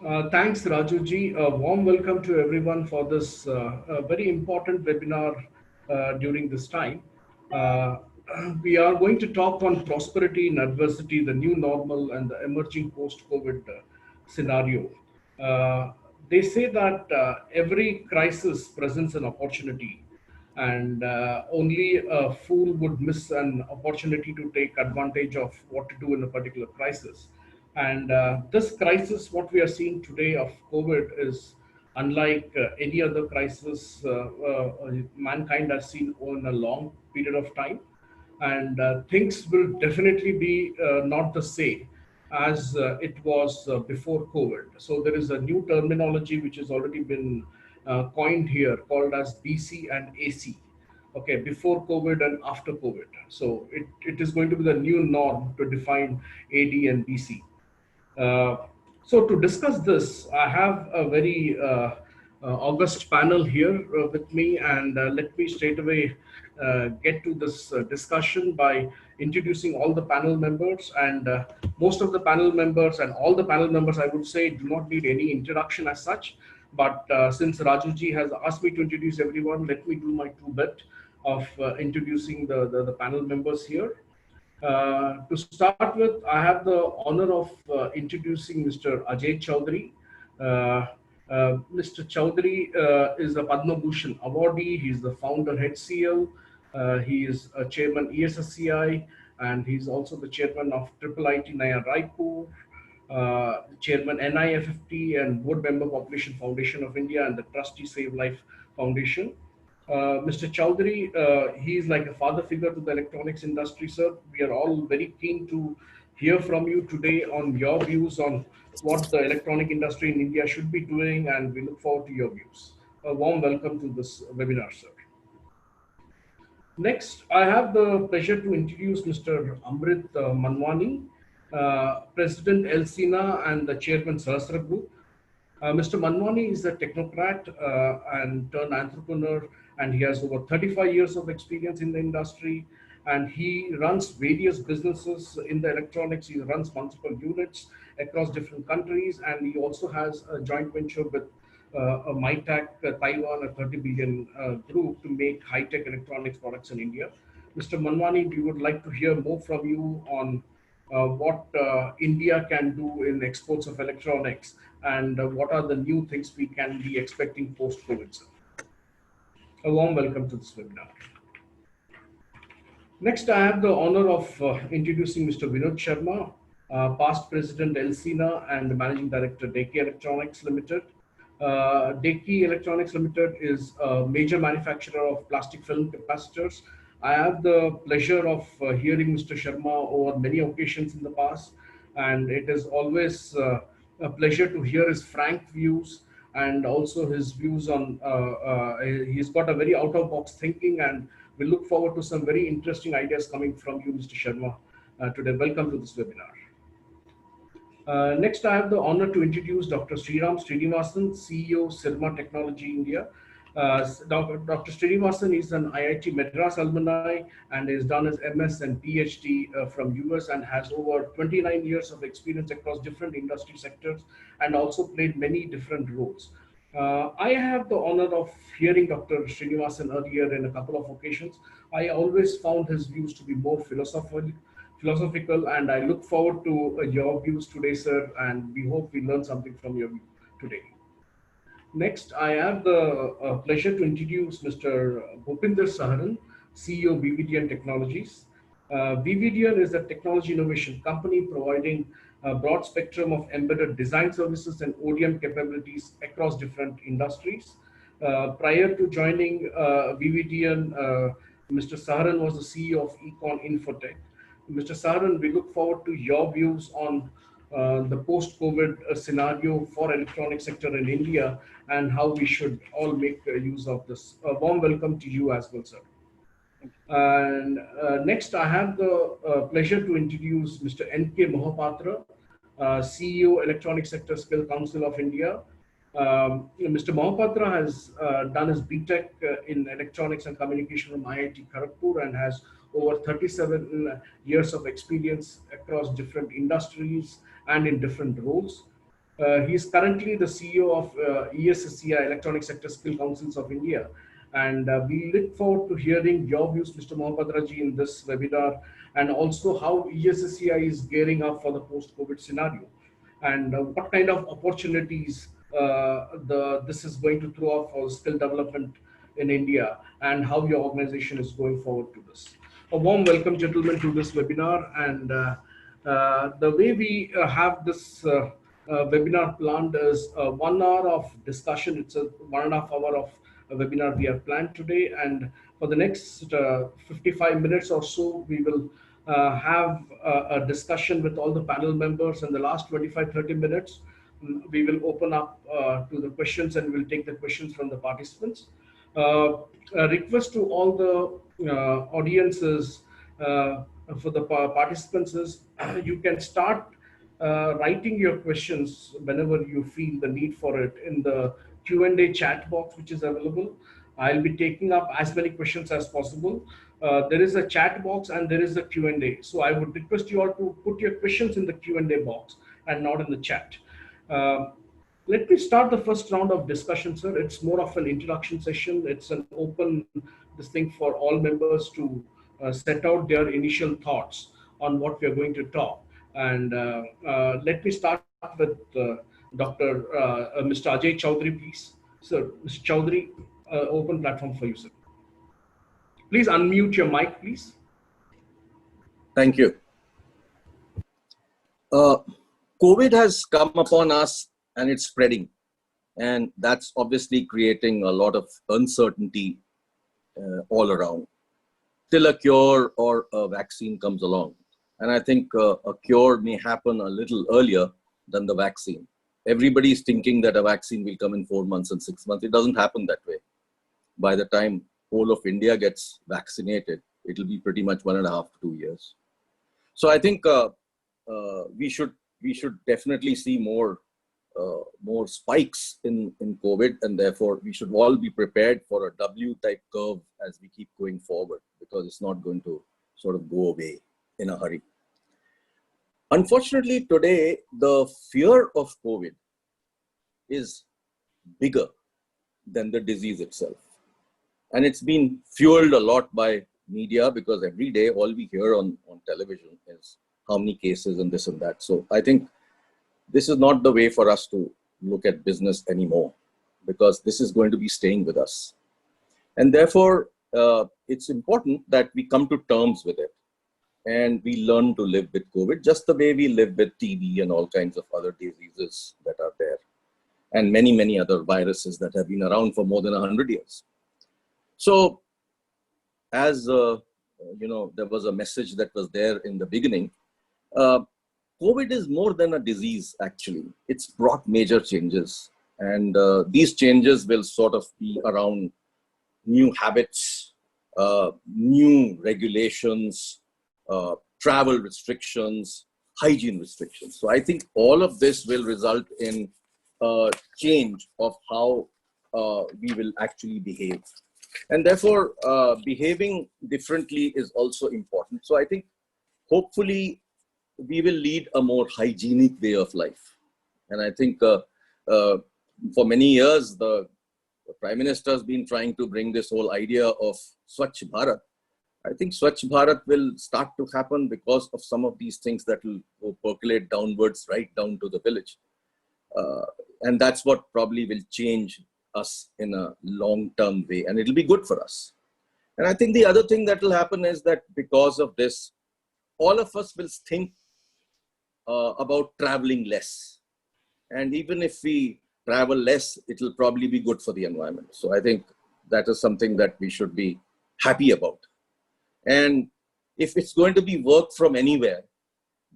Thanks, Rajuji. A warm welcome to everyone for this very important webinar during this time. Uh, we are going to talk on prosperity in adversity, the new normal, and the emerging post-COVID scenario. Uh, they say that every crisis presents an opportunity, and only a fool would miss an opportunity to take advantage of what to do in a particular crisis. And this crisis, what we are seeing today of COVID, is unlike any other crisis mankind has seen in a long period of time. And things will definitely be not the same as it was before COVID. So there is a new terminology which has already been coined here called as BC and AC. Okay, before COVID and after COVID. So it is going to be the new norm to define AD and BC. Uh, so to discuss this, I have a very august panel here with me, and let me straight away get to this discussion by introducing all the panel members. And most of the panel members and all the panel members, I would say, do not need any introduction as such. But since Rajuji has asked me to introduce everyone, let me do my two bit of introducing the panel members here. To start with, I have the honor of introducing Mr. Ajay Chaudhary. Mr. Chaudhary is a Padma Bhushan awardee. He's the founder HCL. He is a chairman ESSCI, and he's also the chairman of Triple IT Naya Raipur, chairman NIFFT, and board member Population Foundation of India, and the trustee Save Life Foundation. Mr. Chowdhury, he is like a father figure to the electronics industry, sir. We are all very keen to hear from you today on your views on what the electronic industry in India should be doing, and we look forward to your views. A warm welcome to this webinar, sir. Next, I have the pleasure to introduce Mr. Amrit Manwani, President Elsina and the Chairman Sahasra Group. Mr. Manwani is a technocrat and turned entrepreneur, and he has over 35 years of experience in the industry. And he runs various businesses in the electronics. He runs multiple units across different countries, and he also has a joint venture with a MyTech Taiwan, a 30 billion group to make high-tech electronics products in India. Mr. Manwani, we would like to hear more from you on what India can do in exports of electronics, and what are the new things we can be expecting post-COVID, sir. A warm welcome to this webinar. Next, I have the honor of introducing Mr. Vinod Sharma, past President Elsina and Managing Director Deki Electronics Limited. Deki Electronics Limited is a major manufacturer of plastic film capacitors. I have the pleasure of hearing Mr. Sharma over many occasions in the past, and it is always a pleasure to hear his frank views and also his views on. He's got a very out of box thinking, and we look forward to some very interesting ideas coming from you, Mr. Sharma, today. Welcome to this webinar. Next, I have the honor to introduce Dr. Sriram Srinivasan, CEO, Sirma Technology India. Dr. Srinivasan is an IIT Madras alumni and has done his MS and PhD from US, and has over 29 years of experience across different industry sectors, and also played many different roles. I have the honor of hearing Dr. Srinivasan earlier in a couple of occasions. I always found his views to be more philosophical, and I look forward to your views today, sir, and we hope we learn something from your view today. Next, I have the pleasure to introduce Mr. Bhupinder Saharan, CEO VVDN Technologies. VVDN is a technology innovation company providing a broad spectrum of embedded design services and ODM capabilities across different industries. Prior to joining VVDN, Mr. Saharan was the CEO of Econ Infotech. Mr. Saharan, we look forward to your views on the post-COVID scenario for electronic sector in India, and how we should all make use of this. A warm welcome to you as well, sir. And next, I have the pleasure to introduce Mr. N.K. Mohapatra, CEO, Electronic Sector Skill Council of India. Mr. Mohapatra has done his BTech in Electronics and Communication from IIT Kharagpur, and has over 37 years of experience across different industries and in different roles. He is currently the CEO of ESSCI, Electronic Sector Skill Councils of India. And we look forward to hearing your views, Mr. Mohammad Raji, in this webinar, and also how ESSCI is gearing up for the post-COVID scenario, and what kind of opportunities this is going to throw up for skill development in India, and how your organization is going forward to this. A warm welcome, gentlemen, to this webinar. And the way we have this webinar planned is 1 hour of discussion. It's a 1.5 hour of a webinar we have planned today. And for the next 55 minutes or so, we will have a discussion with all the panel members. And the last 25-30 minutes, we will open up to the questions, and we'll take the questions from the participants. A request to all the audiences, for the participants, is you can start writing your questions whenever you feel the need for it in the Q&A chat box which is available. I'll be taking up as many questions as possible. There is a chat box and there is a Q&A. So I would request you all to put your questions in the Q&A box and not in the chat. Let me start the first round of discussion, sir. It's more of an introduction session. It's an open this thing for all members to set out their initial thoughts on what we are going to talk. And let me start with Mr. Ajay Chaudhary, please. Sir, Mr. Chaudhary, open platform for you, sir. Please unmute your mic, please. Thank you. COVID has come upon us and it's spreading. And that's obviously creating a lot of uncertainty all around, till a cure or a vaccine comes along. And I think a cure may happen a little earlier than the vaccine. Everybody is thinking that a vaccine will come in 4 months and 6 months. It doesn't happen that way. By the time whole of India gets vaccinated, it'll be pretty much 1.5 to 2 years. So I think we should definitely see more spikes in COVID, and therefore we should all be prepared for a W-type curve as we keep going forward, because it's not going to sort of go away in a hurry. Unfortunately, today, the fear of COVID is bigger than the disease itself. And it's been fueled a lot by media, because every day all we hear on television is how many cases and this and that. So I think this is not the way for us to look at business anymore, because this is going to be staying with us. And therefore, it's important that we come to terms with it and we learn to live with COVID, just the way we live with TB and all kinds of other diseases that are there, and many, many other viruses that have been around for more than 100 years. So as there was a message that was there in the beginning, COVID is more than a disease, actually. It's brought major changes. And these changes will sort of be around new habits, new regulations, travel restrictions, hygiene restrictions. So I think all of this will result in a change of how we will actually behave. And therefore, behaving differently is also important. So I think hopefully we will lead a more hygienic way of life. And I think for many years, the Prime Minister has been trying to bring this whole idea of Swachh Bharat. I think Swachh Bharat will start to happen because of some of these things that will percolate downwards, right down to the village. And that's what probably will change us in a long-term way. And it'll be good for us. And I think the other thing that will happen is that because of this, all of us will think about traveling less. And even if we travel less, it will probably be good for the environment. So I think that is something that we should be happy about. And if it's going to be work from anywhere,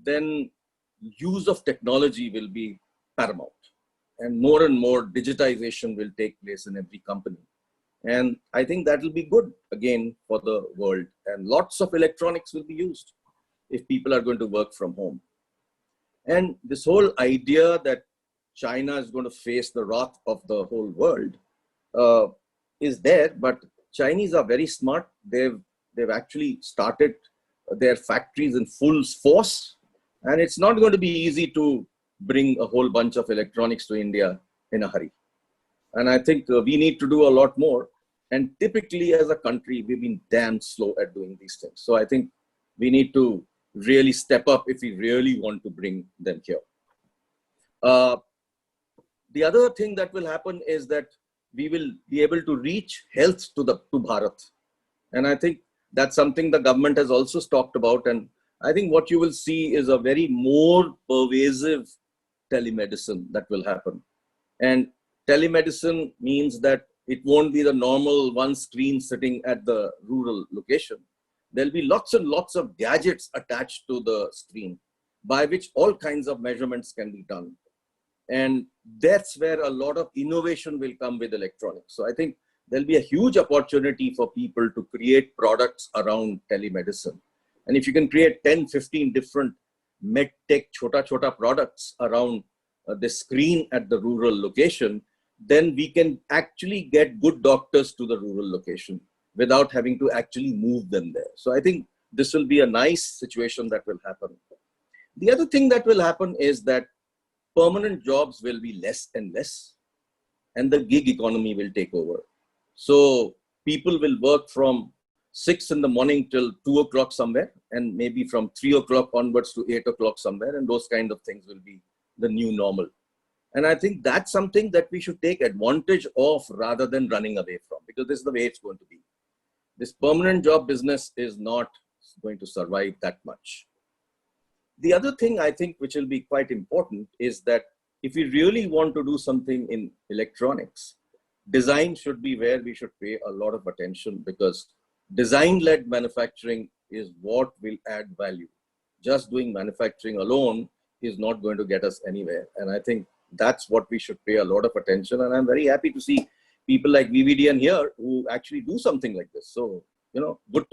then use of technology will be paramount. And more digitization will take place in every company. And I think that will be good, again, for the world. And lots of electronics will be used if people are going to work from home. And this whole idea that China is going to face the wrath of the whole world is there, but Chinese are very smart. They've actually started their factories in full force, and it's not going to be easy to bring a whole bunch of electronics to India in a hurry. And I think we need to do a lot more. And typically as a country, we've been damn slow at doing these things. So I think we need to really step up if we really want to bring them here. The other thing that will happen is that we will be able to reach health to Bharat. And I think that's something the government has also talked about. And I think what you will see is a very more pervasive telemedicine that will happen. And telemedicine means that it won't be the normal one screen sitting at the rural location. There'll be lots and lots of gadgets attached to the screen by which all kinds of measurements can be done. And that's where a lot of innovation will come with electronics. So I think there'll be a huge opportunity for people to create products around telemedicine. And if you can create 10, 15 different medtech chota products around the screen at the rural location, then we can actually get good doctors to the rural location without having to actually move them there. So I think this will be a nice situation that will happen. The other thing that will happen is that permanent jobs will be less and less, and the gig economy will take over. So people will work from 6 in the morning till 2 o'clock somewhere, and maybe from 3 o'clock onwards to 8 o'clock somewhere, and those kind of things will be the new normal. And I think that's something that we should take advantage of rather than running away from, because this is the way it's going to be. This permanent job business is not going to survive that much. The other thing I think which will be quite important is that if we really want to do something in electronics, design should be where we should pay a lot of attention, because design-led manufacturing is what will add value. Just doing manufacturing alone is not going to get us anywhere. And I think that's what we should pay a lot of attention. And I'm very happy to see people like VVDN here who actually do something like this. So, good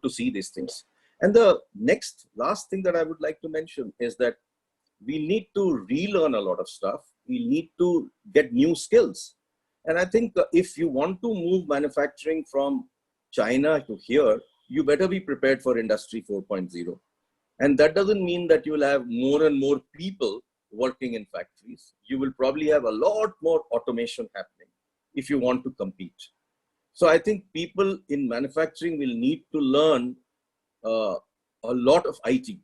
to see these things. And the last thing that I would like to mention is that we need to relearn a lot of stuff. We need to get new skills. And I think if you want to move manufacturing from China to here, you better be prepared for Industry 4.0. And that doesn't mean that you will have more and more people working in factories. You will probably have a lot more automation happening if you want to compete. So I think people in manufacturing will need to learn a lot of IT,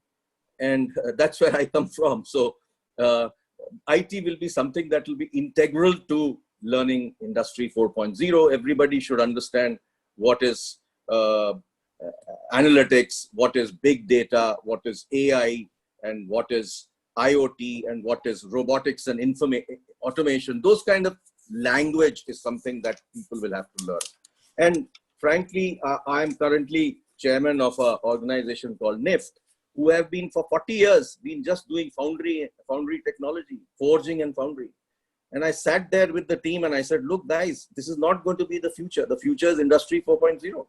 and that's where I come from. So IT will be something that will be integral to learning Industry 4.0. Everybody should understand what is analytics, what is big data, what is AI, and what is IoT, and what is robotics and automation. Those kind of language is something that people will have to learn. And frankly, I'm currently chairman of an organization called NIFT, who have been for 40 years, been just doing foundry technology, forging and foundry. And I sat there with the team and I said, look, guys, this is not going to be the future. The future is Industry 4.0.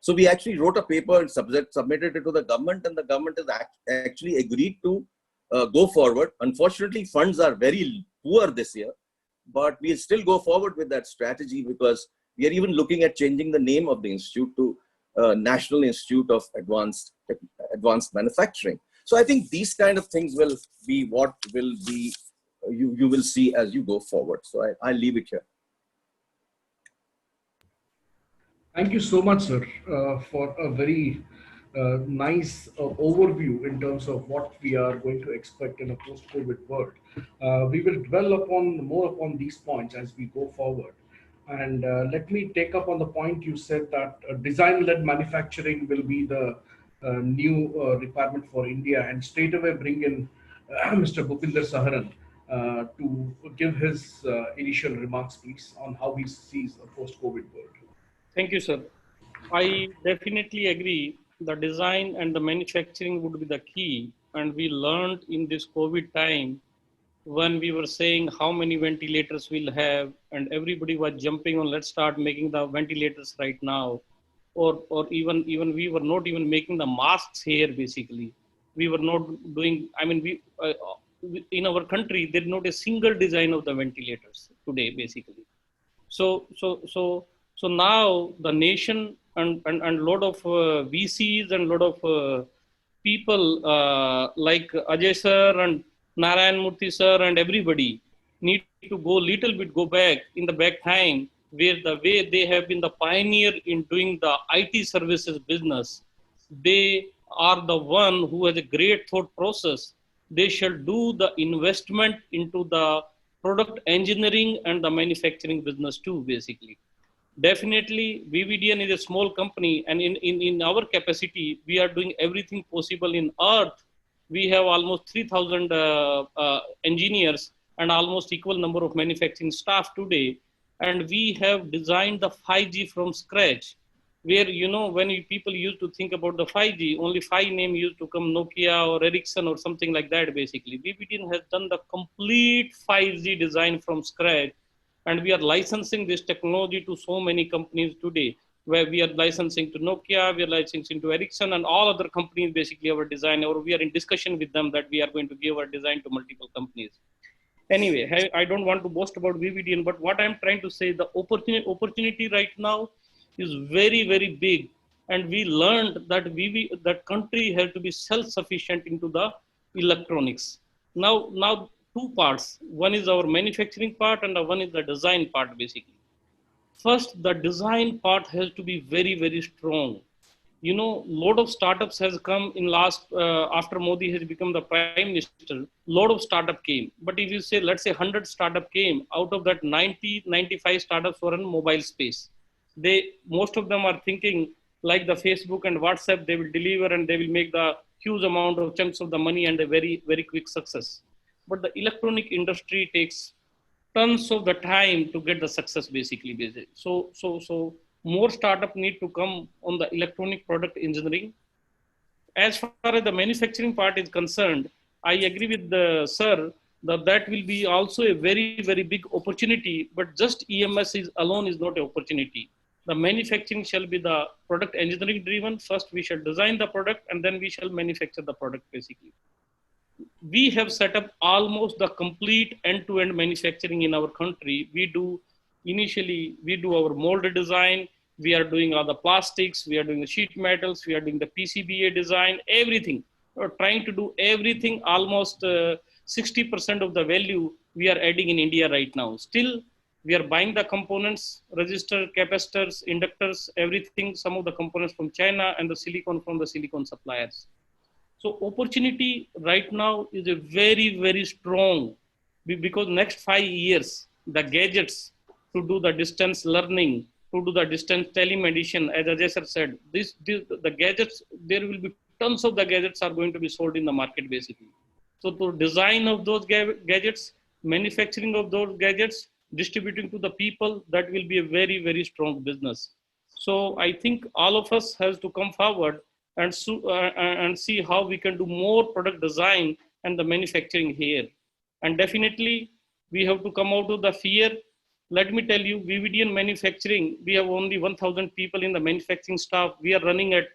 So we actually wrote a paper and submitted it to the government, and the government has actually agreed to go forward. Unfortunately, funds are very poor this year, but we'll still go forward with that strategy, because we are even looking at changing the name of the institute to National Institute of Advanced Manufacturing. So I think these kind of things will be what will be you will see as you go forward. So I'll leave it here. Thank you so much, sir, for a very nice overview in terms of what we are going to expect in a post-COVID world. We will dwell more upon these points as we go forward. And let me take up on the point you said that design-led manufacturing will be the new requirement for India, and straight away bring in Mr. Bhupinder Saharan to give his initial remarks, please, on how he sees a post-COVID world. Thank you, sir. I definitely agree. The design and the manufacturing would be the key. And we learned in this COVID time, when we were saying how many ventilators we'll have, and everybody was jumping on, let's start making the ventilators right now. Or even we were not even making the masks here, basically. We were not doing, in our country, there's not a single design of the ventilators today, basically. So now the nation and lot of VCs and lot of people like Ajay sir Narayan Murthy sir and everybody need to go back in the back time, where the way they have been the pioneer in doing the IT services business. They are the one who has a great thought process. They shall do the investment into the product engineering and the manufacturing business too, basically. Definitely, VVDN is a small company, and in our capacity, we are doing everything possible in Earth. We have almost 3,000 engineers and almost equal number of manufacturing staff today. And we have designed the 5G from scratch, where, when people used to think about the 5G, only five name used to come, Nokia or Ericsson or something like that, basically. VVDN has done the complete 5G design from scratch, and we are licensing this technology to so many companies today, where we are licensing to Nokia, we are licensing to Ericsson and all other companies, basically our design, or we are in discussion with them that we are going to give our design to multiple companies. Anyway, I don't want to boast about VVDN, but what I'm trying to say, the opportunity right now is very, very big. And we learned that that country has to be self-sufficient into the electronics. Now two parts. One is our manufacturing part and one is the design part, basically. First, the design part has to be very, very strong. Lot of startups has come in last, after Modi has become the prime minister, lot of startup came. But if you say, let's say 100 startup came, out of that 95 startups were in mobile space. Most of them are thinking like the Facebook and WhatsApp, they will deliver and they will make the huge amount of chunks of the money and a very, very quick success. But the electronic industry takes tons of the time to get the success, basically. So more startup need to come on the electronic product engineering. As far as the manufacturing part is concerned, I agree with the sir that will be also a very, very big opportunity, but just EMS alone is not an opportunity. The manufacturing shall be the product engineering driven. First, we shall design the product and then we shall manufacture the product, basically. We have set up almost the complete end-to-end manufacturing in our country. We do our molded design, we are doing all the plastics, we are doing the sheet metals, we are doing the PCBA design, everything. We're trying to do everything, almost 60% of the value we are adding in India right now. Still, we are buying the components, resistor, capacitors, inductors, everything, some of the components from China and the silicon from the silicon suppliers. So opportunity right now is a very, very strong, because next 5 years, the gadgets to do the distance learning, to do the distance telemedicine, as Ajay sir said, the gadgets, there will be tons of the gadgets are going to be sold in the market, basically. So to design of those gadgets, manufacturing of those gadgets, distributing to the people, that will be a very, very strong business. So I think all of us has to come forward and see how we can do more product design and the manufacturing here. And definitely, we have to come out of the fear. Let me tell you, VVDN manufacturing, we have only 1,000 people in the manufacturing staff. We are running at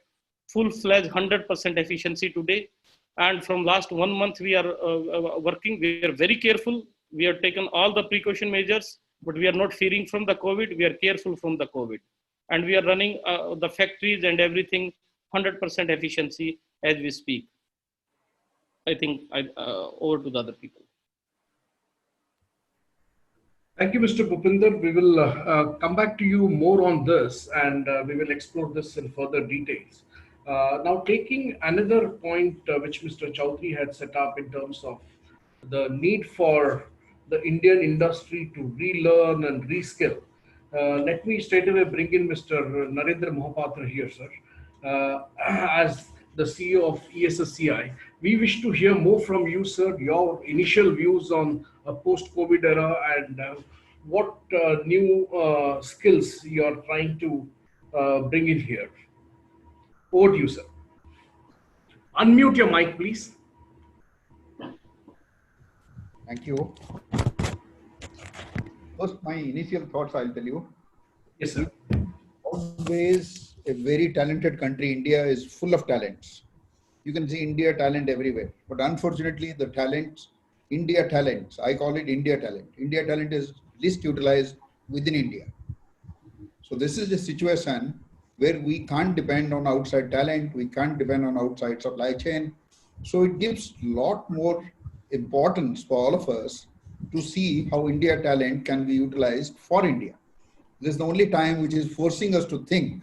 full-fledged 100% efficiency today. And from last 1 month, we are working. We are very careful. We have taken all the precaution measures, but we are not fearing from the COVID. We are careful from the COVID. And we are running the factories and everything 100% efficiency as we speak. I think over to the other people. Thank you, Mr. Bhupinder. We will come back to you more on this, and we will explore this in further details. Now, taking another point which Mr. Chaudhary had set up in terms of the need for the Indian industry to relearn and reskill. Let me straight away bring in Mr. Narendra Mohapatra here, sir. As the CEO of ESSCI, we wish to hear more from you, sir, your initial views on a post-COVID era and what new skills you are trying to bring in here. Over to you, sir. Unmute your mic, please. Thank you. First, my initial thoughts I'll tell you. Yes, sir. Always a very talented country. India is full of talents. You can see India talent everywhere. But unfortunately, the talents, India talents, I call it India talent. India talent is least utilized within India. So this is a situation where we can't depend on outside talent. We can't depend on outside supply chain. So it gives a lot more importance for all of us to see how India talent can be utilized for India. This is the only time which is forcing us to think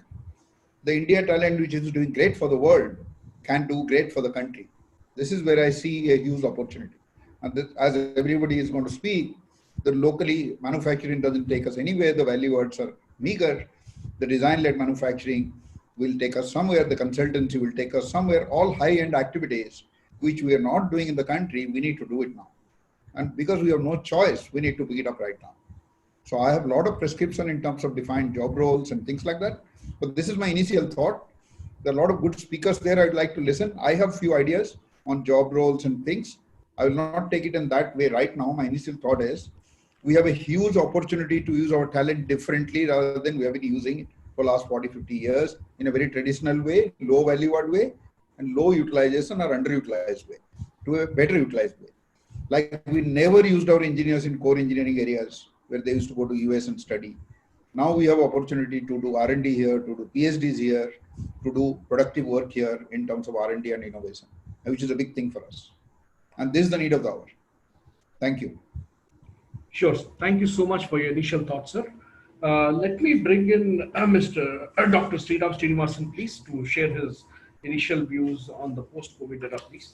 the India talent which is doing great for the world can do great for the country. This is where I see a huge opportunity. And this, as everybody is going to speak, the locally manufacturing doesn't take us anywhere. The value adds are meager. The design-led manufacturing will take us somewhere. The consultancy will take us somewhere. All high-end activities which we are not doing in the country, we need to do it now. And because we have no choice, we need to pick it up right now. So I have a lot of prescription in terms of defined job roles and things like that. But this is my initial thought. There are a lot of good speakers there. I'd like to listen. I have few ideas on job roles and things. I will not take it in that way right now. My initial thought is we have a huge opportunity to use our talent differently rather than we have been using it for the last 40, 50 years in a very traditional way, low value add way, and low utilization or underutilized way to a better utilized way. Like we never used our engineers in core engineering areas where they used to go to US and study. Now we have opportunity to do R&D here, to do PhDs here, to do productive work here in terms of R&D and innovation, which is a big thing for us. And this is the need of the hour. Thank you. Sure. Thank you so much for your initial thoughts, sir. Let me bring in Dr. Sriram Srinivasan, please, to share his initial views on the post-COVID era, please.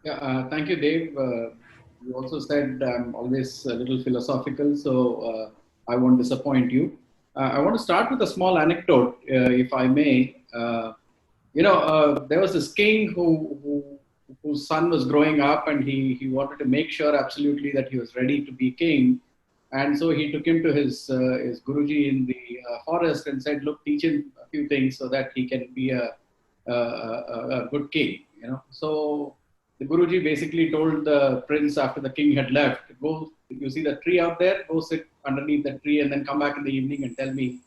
Yeah, thank you, Dave. You also said I'm always a little philosophical, so I won't disappoint you. I want to start with a small anecdote, if I may. There was this king whose son was growing up, and he wanted to make sure absolutely that he was ready to be king. And so he took him to his Guruji in the forest and said, look, teach him a few things so that he can be a good king. So the Guruji basically told the prince after the king had left, go, you see the tree out there, go sit underneath the tree and then come back in the evening and tell me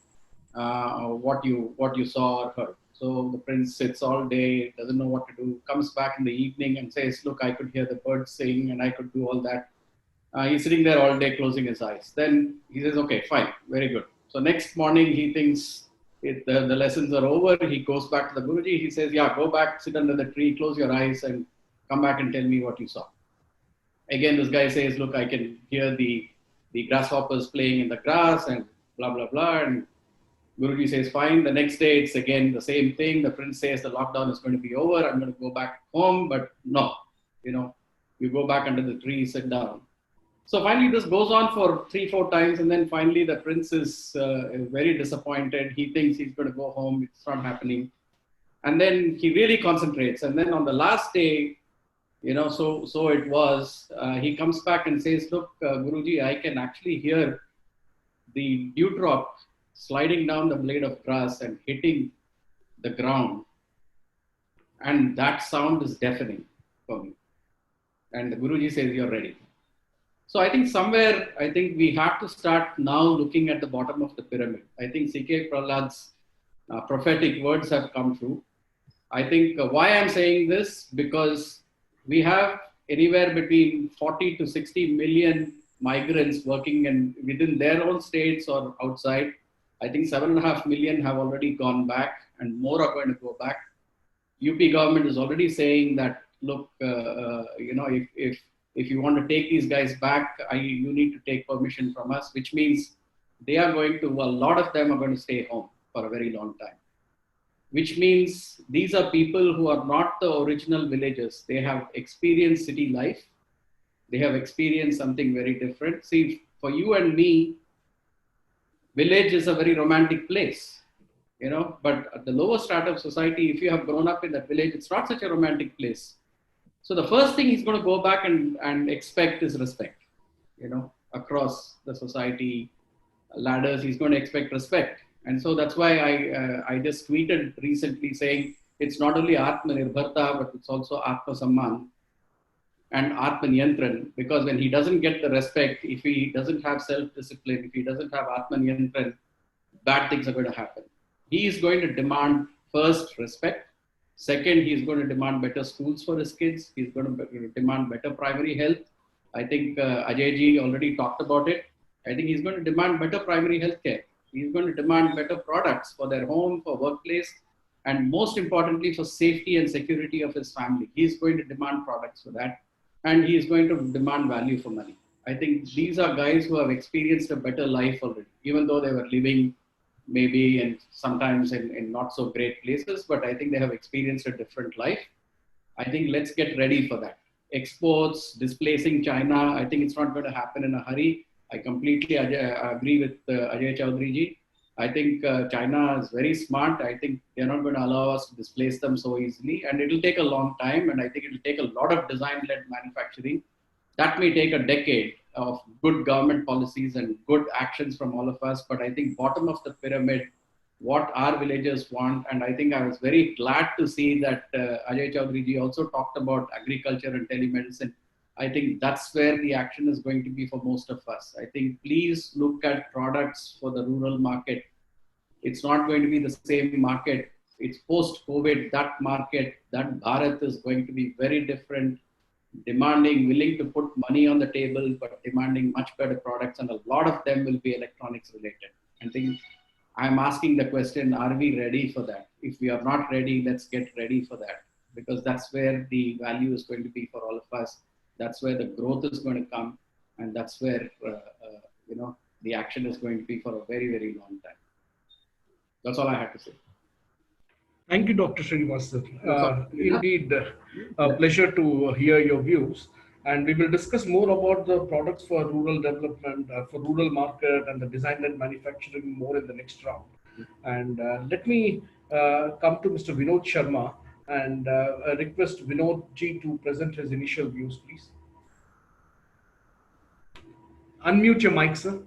what you saw or heard. So the prince sits all day, doesn't know what to do, comes back in the evening and says, look, I could hear the birds sing and I could do all that. He's sitting there all day closing his eyes. Then he says, okay, fine, very good. So next morning he thinks the lessons are over. He goes back to the Guruji. He says, yeah, go back, sit under the tree, close your eyes and come back and tell me what you saw. Again, this guy says, look, I can hear the grasshoppers playing in the grass and blah, blah, blah. And Guruji says, fine. The next day, it's again the same thing. The prince says the lockdown is going to be over. I'm going to go back home. But no, you go back under the tree, sit down. So finally, this goes on for 3-4 times. And then finally, the prince is very disappointed. He thinks he's going to go home. It's not happening. And then he really concentrates. And then on the last day, so it was, he comes back and says, look, Guruji, I can actually hear the dewdrop sliding down the blade of grass and hitting the ground. And that sound is deafening for me. And the Guruji says, you're ready. So I think we have to start now looking at the bottom of the pyramid. I think C.K. Prahlad's prophetic words have come true. I think why I'm saying this, because we have anywhere between 40 to 60 million migrants working within their own states or outside. I think 7.5 million have already gone back and more are going to go back. UP government is already saying that, look, if you want to take these guys back, you need to take permission from us, which means a lot of them are going to stay home for a very long time. Which means these are people who are not the original villagers. They have experienced city life. They have experienced something very different. See, for you and me, village is a very romantic place, but at the lower strata of society, if you have grown up in that village, it's not such a romantic place. So the first thing he's going to go back and expect is respect, across the society ladders, he's going to expect respect. And so that's why I just tweeted recently saying it's not only Atmanirbharta, but it's also Atma Samman and Atma Niyantran, because when he doesn't get the respect, if he doesn't have self-discipline, if he doesn't have Atma Niyantran, bad things are going to happen. He is going to demand first respect. Second, he's going to demand better schools for his kids. He's going to demand better primary health. I think Ajay ji already talked about it. I think he's going to demand better primary health care. He's going to demand better products for their home, for workplace, and most importantly, for safety and security of his family. He's going to demand products for that. and he is going to demand value for money. I think these are guys who have experienced a better life already, even though they were living maybe and sometimes in not so great places, but I think they have experienced a different life. I think let's get ready for that. Exports displacing China, I think it's not going to happen in a hurry. I completely agree with Ajay Chaudhary ji. I think China is very smart. I think they're not going to allow us to displace them so easily. And it'll take a long time. And I think it'll take a lot of design-led manufacturing. That may take a decade of good government policies and good actions from all of us. But I think bottom of the pyramid, what our villagers want. And I think I was very glad to see that Ajay Chaudhary ji also talked about agriculture and telemedicine. I think that's where the action is going to be for most of us. I think please look at products for the rural market. It's not going to be the same market. It's post-COVID, that market, that Bharat is going to be very different, demanding, willing to put money on the table, but demanding much better products. And a lot of them will be electronics related. I think I'm asking the question, are we ready for that? If we are not ready, let's get ready for that, because that's where the value is going to be for all of us. That's where the growth is going to come. And that's where, the action is going to be for a very, very long time. That's all I have to say. Thank you, Dr. Srinivasan. Indeed, a pleasure to hear your views. And we will discuss more about the products for rural development, for rural market and the design and manufacturing more in the next round. And let me come to Mr. Vinod Sharma and request Vinod ji to present his initial views, please. Unmute your mic, sir.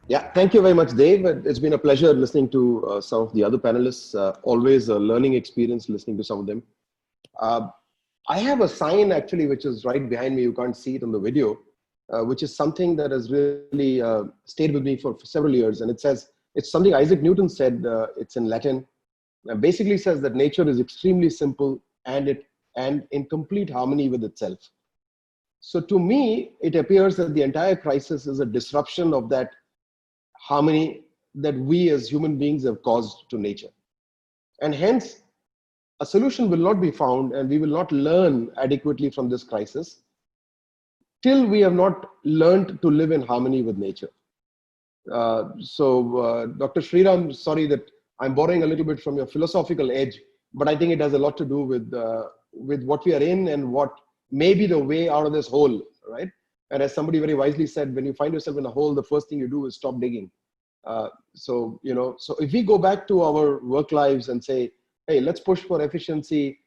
Yeah, thank you very much, Dave. It's been a pleasure listening to some of the other panelists. Always a learning experience listening to some of them. I have a sign actually, which is right behind me. You can't see it on the video, which is something that has really stayed with me for several years. And it says, it's something Isaac Newton said, it's in Latin. Basically says that nature is extremely simple and in complete harmony with itself. So to me, it appears that the entire crisis is a disruption of that harmony that we as human beings have caused to nature. And hence, a solution will not be found and we will not learn adequately from this crisis till we have not learned to live in harmony with nature. Dr. Sriram, sorry that I'm borrowing a little bit from your philosophical edge, but I think it has a lot to do with what we are in and what may be the way out of this hole, right? And as somebody very wisely said, when you find yourself in a hole, the first thing you do is stop digging. So if we go back to our work lives and say, hey, let's push for efficiency,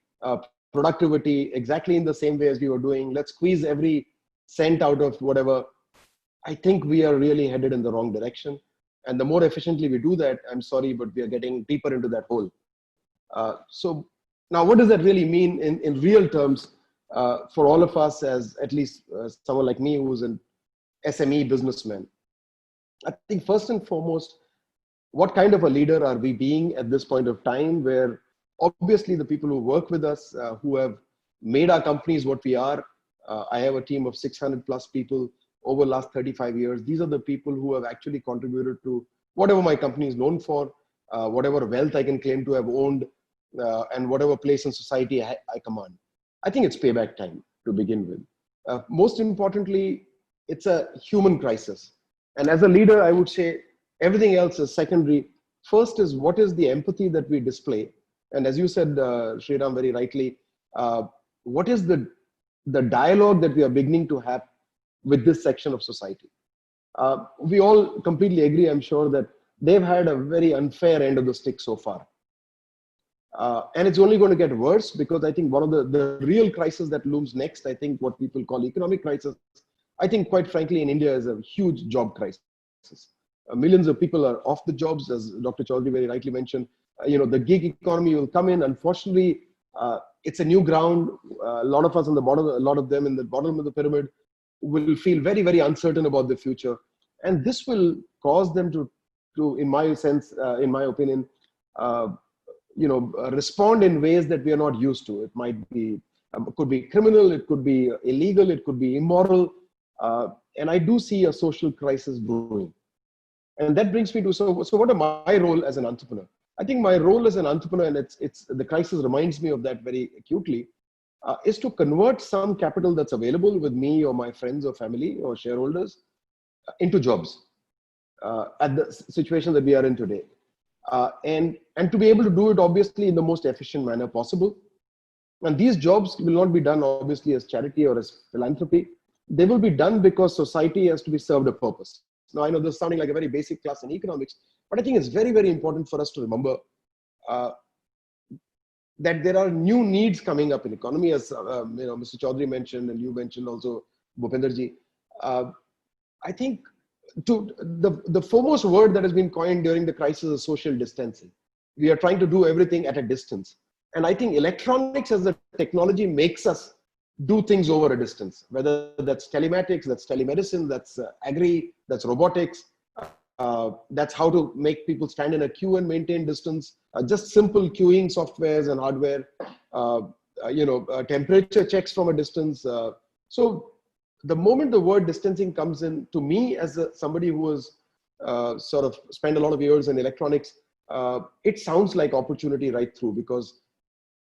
productivity, exactly in the same way as we were doing, let's squeeze every cent out of whatever, I think we are really headed in the wrong direction. And the more efficiently we do that, I'm sorry, but we are getting deeper into that hole. So now what does that really mean in real terms for all of us, as at least someone like me who's an SME businessman? I think first and foremost, what kind of a leader are we being at this point of time, where obviously the people who work with us, who have made our companies what we are, I have a team of 600 plus people over the last 35 years. These are the people who have actually contributed to whatever my company is known for, whatever wealth I can claim to have owned, and whatever place in society I command. I think it's payback time to begin with. Most importantly, it's a human crisis. And as a leader, I would say everything else is secondary. First is, what is the empathy that we display? And as you said, Sriram, very rightly, what is the dialogue that we are beginning to have with this section of society? We all completely agree, I'm sure, that they've had a very unfair end of the stick so far. And it's only going to get worse, because I think one of the real crisis that looms next, I think what people call economic crisis, I think quite frankly in India is a huge job crisis. Millions of people are off the jobs, as Dr. Chaudhary very rightly mentioned. The gig economy will come in. Unfortunately, it's a new ground. A lot of us on the bottom, a lot of them in the bottom of the pyramid will feel very, very uncertain about the future. And this will cause them to in my sense, in my opinion, respond in ways that we are not used to. It might be, could be criminal, it could be illegal, it could be immoral. And I do see a social crisis brewing. And that brings me to, so what am my role as an entrepreneur? I think my role as an entrepreneur, and it's the crisis reminds me of that very acutely. is to convert some capital that's available with me or my friends or family or shareholders into jobs at the situation that we are in today. And to be able to do it obviously in the most efficient manner possible. And these jobs will not be done obviously as charity or as philanthropy. They will be done because society has to be served a purpose. Now, I know this is sounding like a very basic class in economics, but I think it's very, very important for us to remember that there are new needs coming up in economy, as Mr. Chaudhary mentioned, and you mentioned also, Bhupenderji. I think the foremost word that has been coined during the crisis is social distancing. We are trying to do everything at a distance. And I think electronics as a technology makes us do things over a distance, whether that's telematics, that's telemedicine, that's agri, that's robotics, that's how to make people stand in a queue and maintain distance, just simple queuing softwares and hardware, temperature checks from a distance. So the moment the word distancing comes in, to me as somebody who was sort of spent a lot of years in electronics, it sounds like opportunity right through, because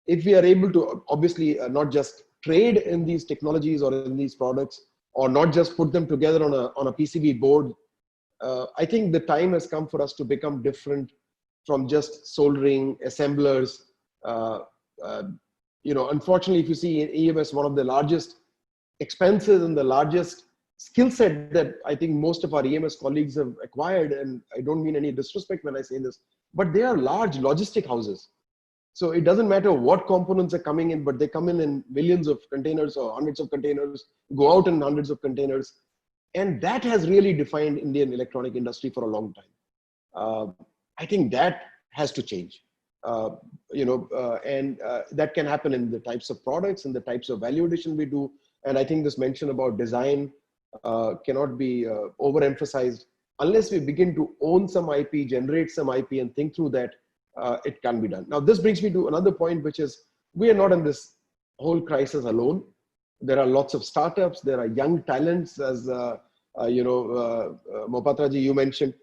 if we are able to obviously not just trade in these technologies or in these products, or not just put them together on a PCB board, I think the time has come for us to become different from just soldering assemblers. Unfortunately, if you see in EMS, one of the largest expenses and the largest skill set that I think most of our EMS colleagues have acquired, and I don't mean any disrespect when I say this, but they are large logistic houses. So it doesn't matter what components are coming in, but they come in millions of containers or hundreds of containers, go out in hundreds of containers. And that has really defined Indian electronic industry for a long time. I think that has to change. That can happen in the types of products and the types of value addition we do. And I think this mention about design cannot be overemphasized. Unless we begin to own some IP, generate some IP, and think through that, it can be done. Now, this brings me to another point, which is we are not in this whole crisis alone. There are lots of startups. There are young talents, as Mohapatra ji, you mentioned.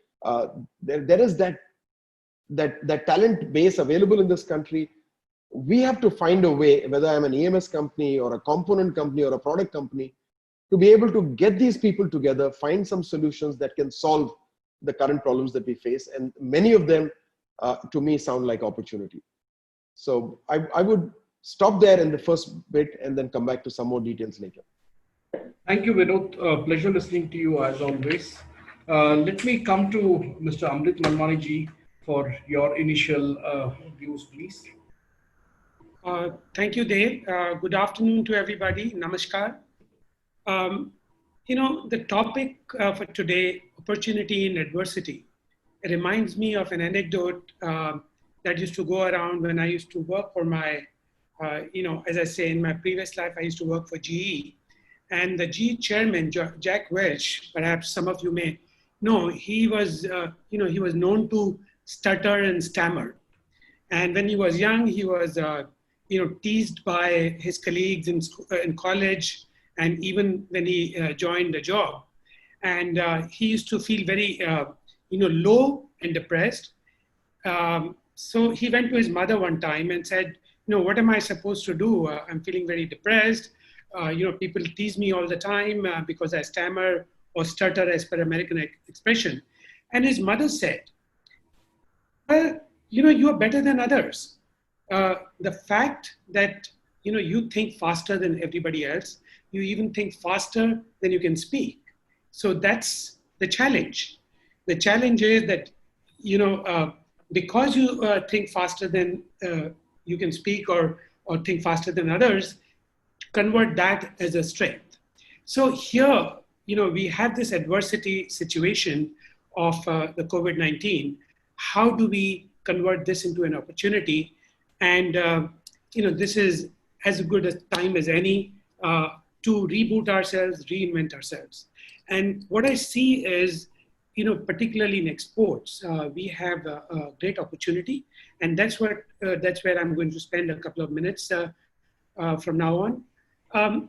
There is that talent base available in this country. We have to find a way, whether I'm an EMS company or a component company or a product company, to be able to get these people together, find some solutions that can solve the current problems that we face. And many of them, to me, sound like opportunity. So I would stop there in the first bit and then come back to some more details later. Thank you, Vinod. Pleasure listening to you as always. Let me come to Mr. Amrit Malmani ji for your initial views, please. Thank you, Dave. Good afternoon to everybody. Namaskar. The topic for today, opportunity in adversity, it reminds me of an anecdote that used to go around when I used to work for my, as I say, in my previous life, I used to work for GE. And the GE chairman, Jack Welch, perhaps some of you may know, he was known to stutter and stammer. And when he was young, he was, teased by his colleagues in college, and even when he joined the job. And he used to feel very, low and depressed. So he went to his mother one time and said, what am I supposed to do? I'm feeling very depressed. People tease me all the time because I stammer or stutter, as per American expression. And his mother said, well, you are better than others. The fact that, you think faster than everybody else, you even think faster than you can speak. So that's the challenge. The challenge is that, because you think faster than you can speak or think faster than others, convert that as a strength. So here, we have this adversity situation of the COVID-19. How do we convert this into an opportunity? And, this is as good a time as any to reboot ourselves, reinvent ourselves. And what I see is, particularly in exports, we have a great opportunity. And that's where I'm going to spend a couple of minutes from now on.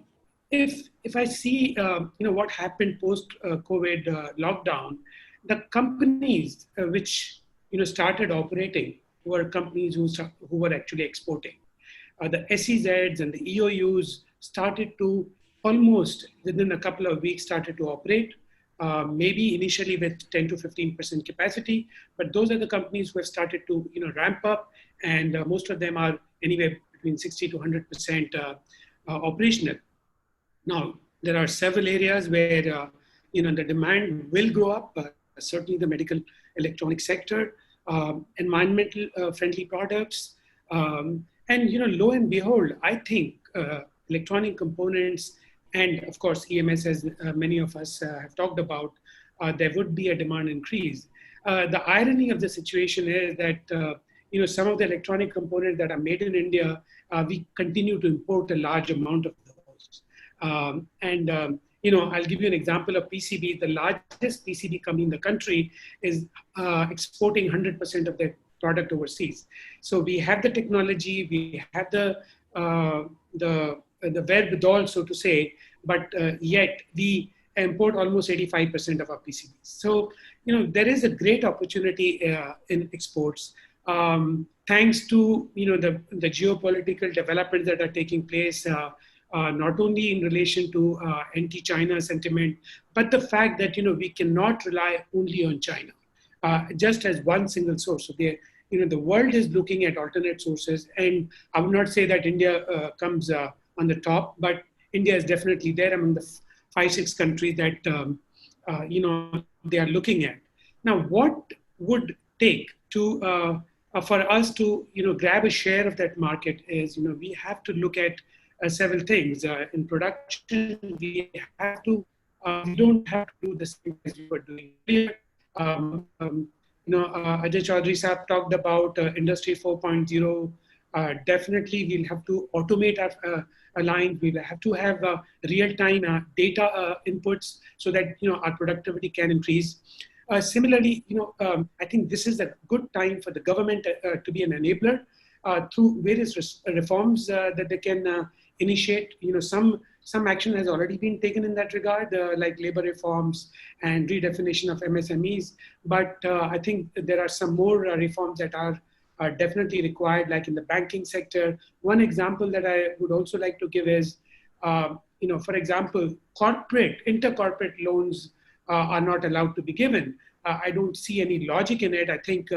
If I see, what happened post-COVID lockdown, the companies which, started operating were companies who were actually exporting. the SEZs and the EOUs started to almost within a couple of weeks started to operate. Maybe initially with 10 to 15% capacity, but those are the companies who have started to ramp up, and most of them are anywhere between 60 to 100% operational. Now, there are several areas where the demand will grow up. Certainly, the medical electronic sector, environmental friendly products, and lo and behold, I think electronic components, and of course EMS, as many of us have talked about, there would be a demand increase. The irony of the situation is that some of the electronic components that are made in India, we continue to import a large amount of those. I'll give you an example of PCB. The largest PCB company in the country is exporting 100% of their product overseas. So we have the technology, we have the wherewithal, so to say, but yet we import almost 85% of our PCBs. So there is a great opportunity in exports, thanks to the geopolitical developments that are taking place. Not only in relation to anti-China sentiment, but the fact that we cannot rely only on China, just as one single source. So the world is looking at alternate sources, and I would not say that India comes on the top, but India is definitely there among the 5-6 countries that they are looking at. Now, what would take to for us to grab a share of that market is we have to look at several things. In production, we don't have to do the same as we were doing earlier. Ajay Chaudhary Saab talked about Industry 4.0. Definitely, we'll have to automate our lines. We'll have to have real-time data inputs so that our productivity can increase. Similarly, I think this is a good time for the government to be an enabler through various reforms that they can initiate. Some action has already been taken in that regard, like labor reforms and redefinition of MSMEs. But I think there are some more reforms that are definitely required, like in the banking sector. One example that I would also like to give is, for example, intercorporate loans are not allowed to be given. I don't see any logic in it. I think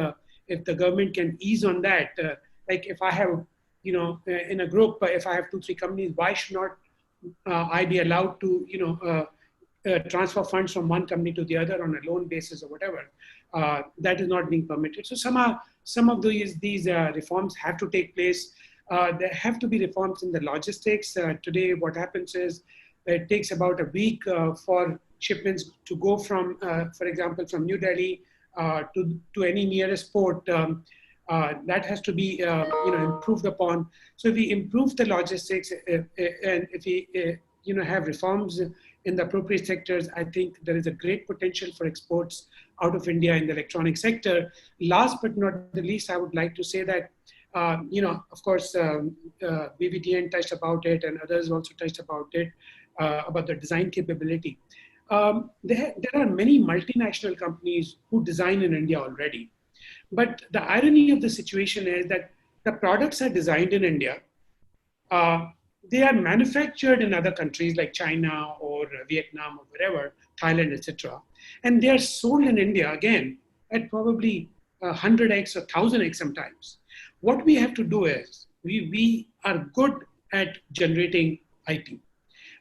if the government can ease on that, like if I have in a group, if I have 2-3 companies, why should not I be allowed to, transfer funds from one company to the other on a loan basis or whatever? That is not being permitted. So some of these reforms have to take place. There have to be reforms in the logistics. Today, what happens is it takes about a week for shipments to go from, for example, from New Delhi to any nearest port. That has to be improved upon. So if we improve the logistics and if we have reforms in the appropriate sectors, I think there is a great potential for exports out of India in the electronic sector. Last but not the least, I would like to say that of course, BVTN touched about it, and others also touched about it, about the design capability. There are many multinational companies who design in India already. But the irony of the situation is that the products are designed in India. They are manufactured in other countries like China or Vietnam or wherever, Thailand, etc. And they are sold in India again at probably 100x or 1000x sometimes. What we have to do is we are good at generating IP,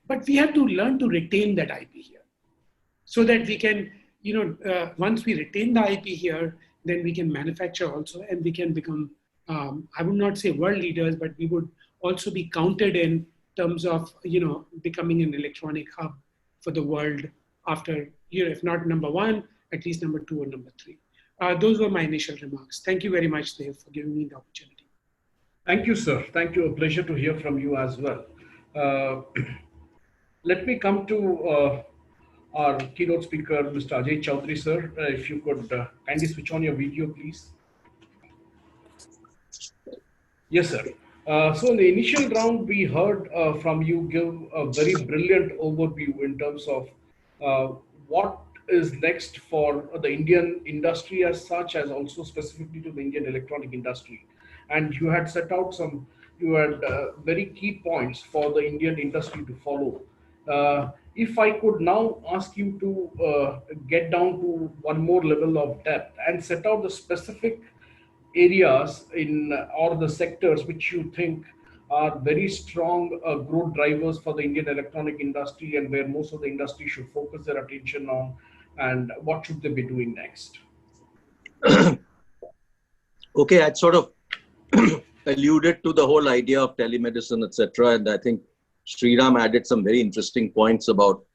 but we have to learn to retain that IP here, so that we can, once we retain the IP here, then we can manufacture also, and we can become, I would not say world leaders, but we would also be counted in terms of, becoming an electronic hub for the world after, if not number 1, at least number 2 or number 3. Those were my initial remarks. Thank you very much, Dave, for giving me the opportunity. Thank you, sir. Thank you. A pleasure to hear from you as well. Let me come to our keynote speaker, Mr. Ajay Chaudhary, sir. If you could kindly switch on your video, please. Yes, sir. So in the initial round, we heard from you give a very brilliant overview in terms of what is next for the Indian industry as such, as also specifically to the Indian electronic industry. And you had set out some you had very key points for the Indian industry to follow. If I could now ask you to get down to one more level of depth and set out the specific areas in or the sectors which you think are very strong growth drivers for the Indian electronic industry and where most of the industry should focus their attention on, and what should they be doing next? Okay, I sort of alluded to the whole idea of telemedicine, etc. And I think Sriram added some very interesting points about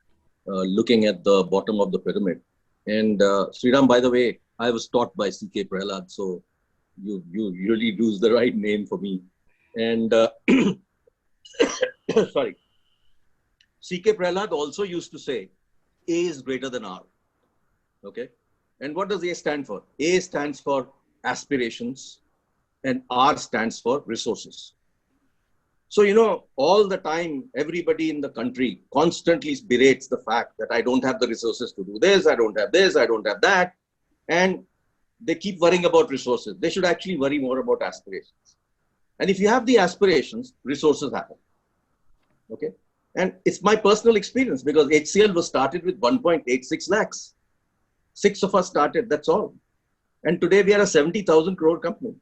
looking at the bottom of the pyramid. And Sriram, by the way, I was taught by C.K. Prahalad, so you really used the right name for me. And sorry, C.K. Prahalad also used to say, A is greater than R. Okay, and what does A stand for? A stands for aspirations, and R stands for resources. So, you know, all the time, everybody in the country constantly berates the fact that I don't have the resources to do this, I don't have this, I don't have that. And they keep worrying about resources. They should actually worry more about aspirations. And if you have the aspirations, resources happen. Okay. And it's my personal experience because HCL was started with 1.86 lakhs. 6 of us started, that's all. And today we are a 70,000 crore company.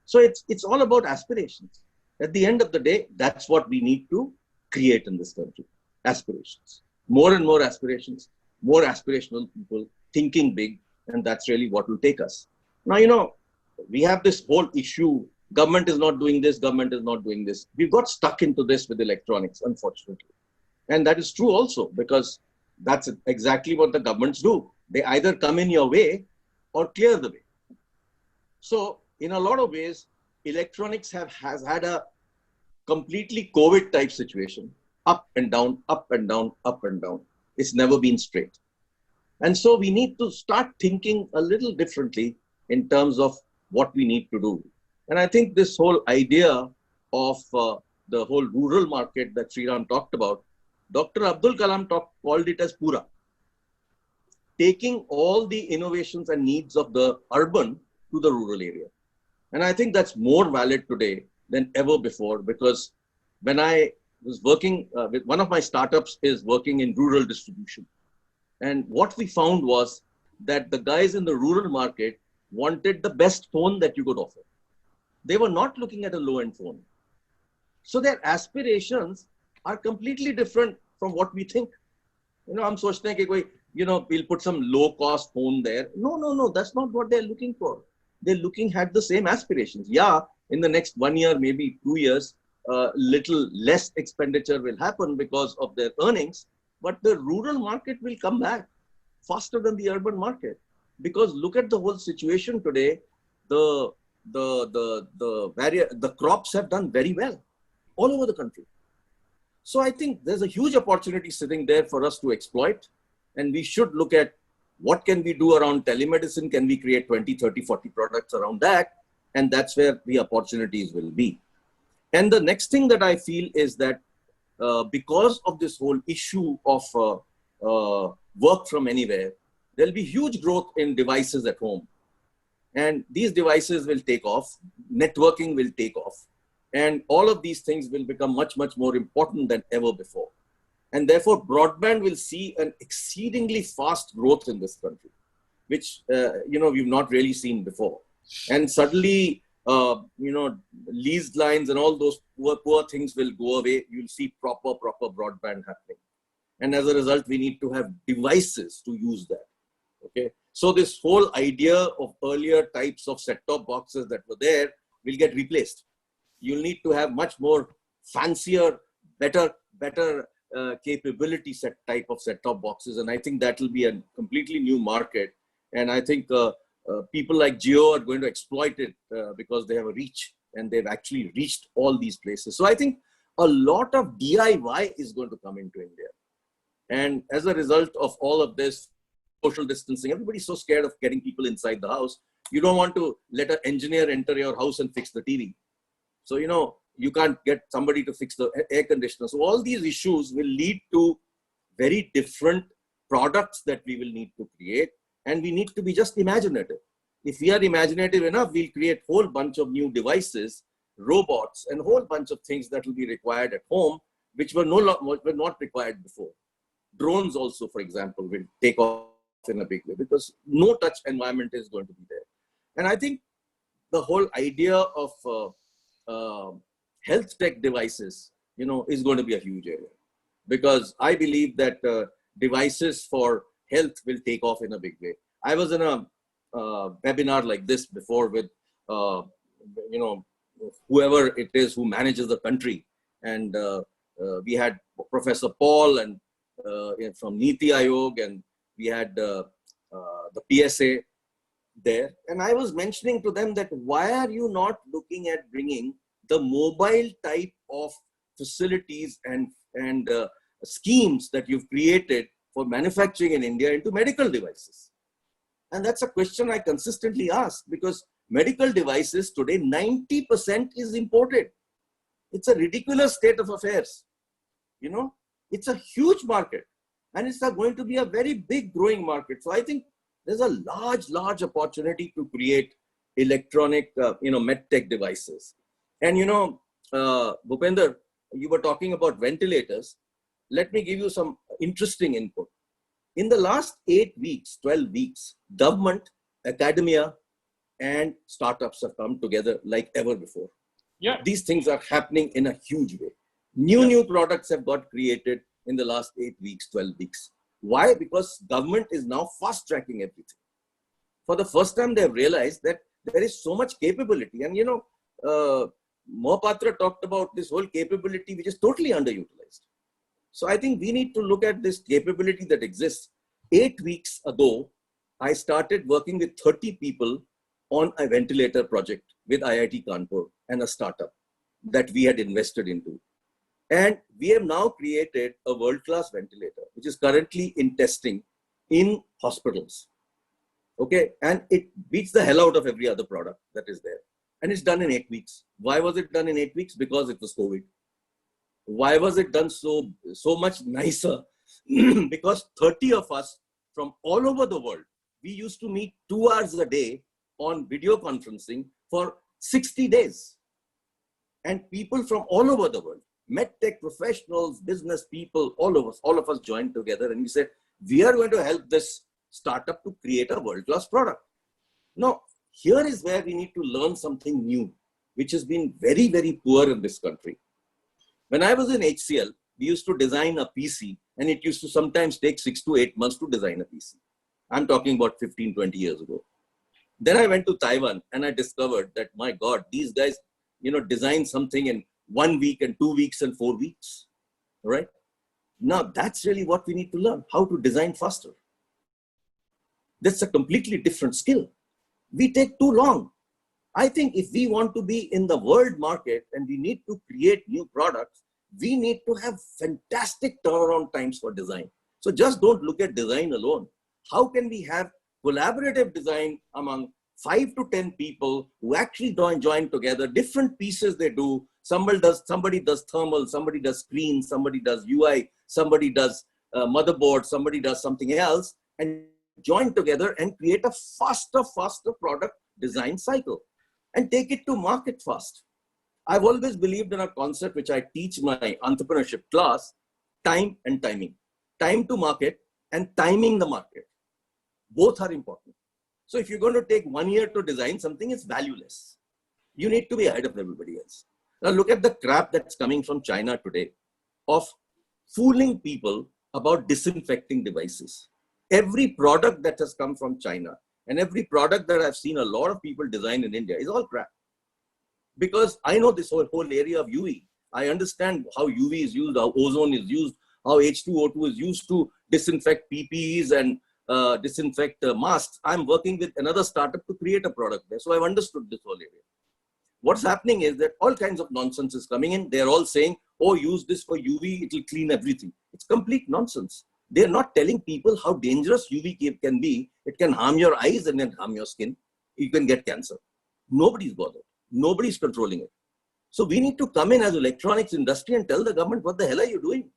So it's all about aspirations. At the end of the day, that's what we need to create in this country. Aspirations. More and more aspirations, more aspirational people thinking big, and that's really what will take us. Now, you know, we have this whole issue, government is not doing this, government is not doing this. We've got stuck into this with electronics, unfortunately. And that is true also because that's exactly what the governments do. They either come in your way or clear the way. So in a lot of ways, electronics has had a completely COVID type situation, up and down, up and down, up and down. It's never been straight. And so we need to start thinking a little differently in terms of what we need to do. And I think this whole idea of the whole rural market that Sriram talked about, Dr. Abdul Kalam called it as Pura. Taking all the innovations and needs of the urban to the rural area. And I think that's more valid today than ever before because when I was working with one of my startups is working in rural distribution. And what we found was that the guys in the rural market wanted the best phone that you could offer. They were not looking at a low-end phone. So their aspirations are completely different from what we think. You know, I'm sochne ki we'll put some low-cost phone there. No, that's not what they're looking for. They're looking at the same aspirations. Yeah, in the next 1 year, maybe 2 years, little less expenditure will happen because of their earnings, but the rural market will come back faster than the urban market. Because look at the whole situation today, the crops have done very well all over the country. So I think there's a huge opportunity sitting there for us to exploit. And we should look at what can we do around telemedicine? Can we create 20, 30, 40 products around that? And that's where the opportunities will be. And the next thing that I feel is that because of this whole issue of work from anywhere, there'll be huge growth in devices at home. And these devices will take off, networking will take off. And all of these things will become much, much more important than ever before. And therefore, broadband will see an exceedingly fast growth in this country, which, we've not really seen before. And suddenly, leased lines and all those poor things will go away. You'll see proper broadband happening. And as a result, we need to have devices to use that. Okay. So this whole idea of earlier types of set-top boxes that were there will get replaced. You'll need to have much more fancier, better capability type of set-top boxes. And I think that will be a completely new market. And I think people like Jio are going to exploit it because they have a reach and they've actually reached all these places. So I think a lot of DIY is going to come into India. And as a result of all of this, social distancing, everybody's so scared of getting people inside the house. You don't want to let an engineer enter your house and fix the TV. So, you can't get somebody to fix the air conditioner. So all these issues will lead to very different products that we will need to create. And we need to be just imaginative. If we are imaginative enough, we'll create a whole bunch of new devices robots, and a whole bunch of things that will be required at home, which were not required before. Drones also, for example, will take off in a big way because no touch environment is going to be there. And I think the whole idea of health tech devices, is going to be a huge area, because I believe that devices for health will take off in a big way. I was in a webinar like this before with, whoever it is who manages the country. And we had Professor Paul and from Niti Aayog, and we had the PSA there. And I was mentioning to them that why are you not looking at bringing the mobile type of facilities and schemes that you've created for manufacturing in India into medical devices? And that's a question I consistently ask, because medical devices today, 90% is imported. It's a ridiculous state of affairs. It's a huge market, and it's going to be a very big growing market. So I think there's a large opportunity to create electronic, medtech devices. And, Bhupender, you were talking about ventilators. Let me give you some interesting input. In the last 8 weeks, 12 weeks, government, academia, and startups have come together like ever before. Yeah. These things are happening in a huge way. New products have got created in the last 8 weeks, 12 weeks. Why? Because government is now fast tracking everything. For the first time, they've realized that there is so much capability. And, Mohapatra talked about this whole capability, which is totally underutilized. So I think we need to look at this capability that exists. 8 weeks ago, I started working with 30 people on a ventilator project with IIT Kanpur and a startup that we had invested into. And we have now created a world-class ventilator, which is currently in testing in hospitals. Okay, and it beats the hell out of every other product that is there. And it's done in 8 weeks. Why was it done in 8 weeks? Because it was COVID. Why was it done so much nicer? Because 30 of us from all over the world, we used to meet 2 hours a day on video conferencing for 60 days. And people from all over the world, medtech professionals, business people, all of us joined together, and we said, we are going to help this startup to create a world-class product. Now, here is where we need to learn something new, which has been very, very poor in this country. When I was in HCL, we used to design a PC, and it used to sometimes take 6 to 8 months to design a PC. I'm talking about 15, 20 years ago. Then I went to Taiwan, and I discovered that, my God, these guys, design something in 1 week and 2 weeks and 4 weeks, right? Now, that's really what we need to learn, how to design faster. That's a completely different skill. We take too long. I think if we want to be in the world market and we need to create new products, we need to have fantastic turnaround times for design. So just don't look at design alone. How can we have collaborative design among 5 to 10 people who actually join together, different pieces they do. Somebody does thermal, somebody does screen, somebody does UI, somebody does motherboard, somebody does something else, and join together and create a faster product design cycle and take it to market fast. I've always believed in a concept which I teach my entrepreneurship class: time and timing. Time to market and timing the market. Both are important. So if you're going to take 1 year to design something, it's valueless. You need to be ahead of everybody else. Now look at the crap that's coming from China today of fooling people about disinfecting devices. Every product that has come from China and every product that I've seen a lot of people design in India is all crap. Because I know this whole area of UV. I understand how UV is used, how ozone is used, how H2O2 is used to disinfect PPEs and disinfect masks. I'm working with another startup to create a product there. So I've understood this whole area. What's happening is that all kinds of nonsense is coming in. They're all saying, oh, use this for UV, it will clean everything. It's complete nonsense. They're not telling people how dangerous UV can be. It can harm your eyes and then harm your skin. You can get cancer. Nobody's bothered. Nobody's controlling it. So we need to come in as electronics industry and tell the government, what the hell are you doing?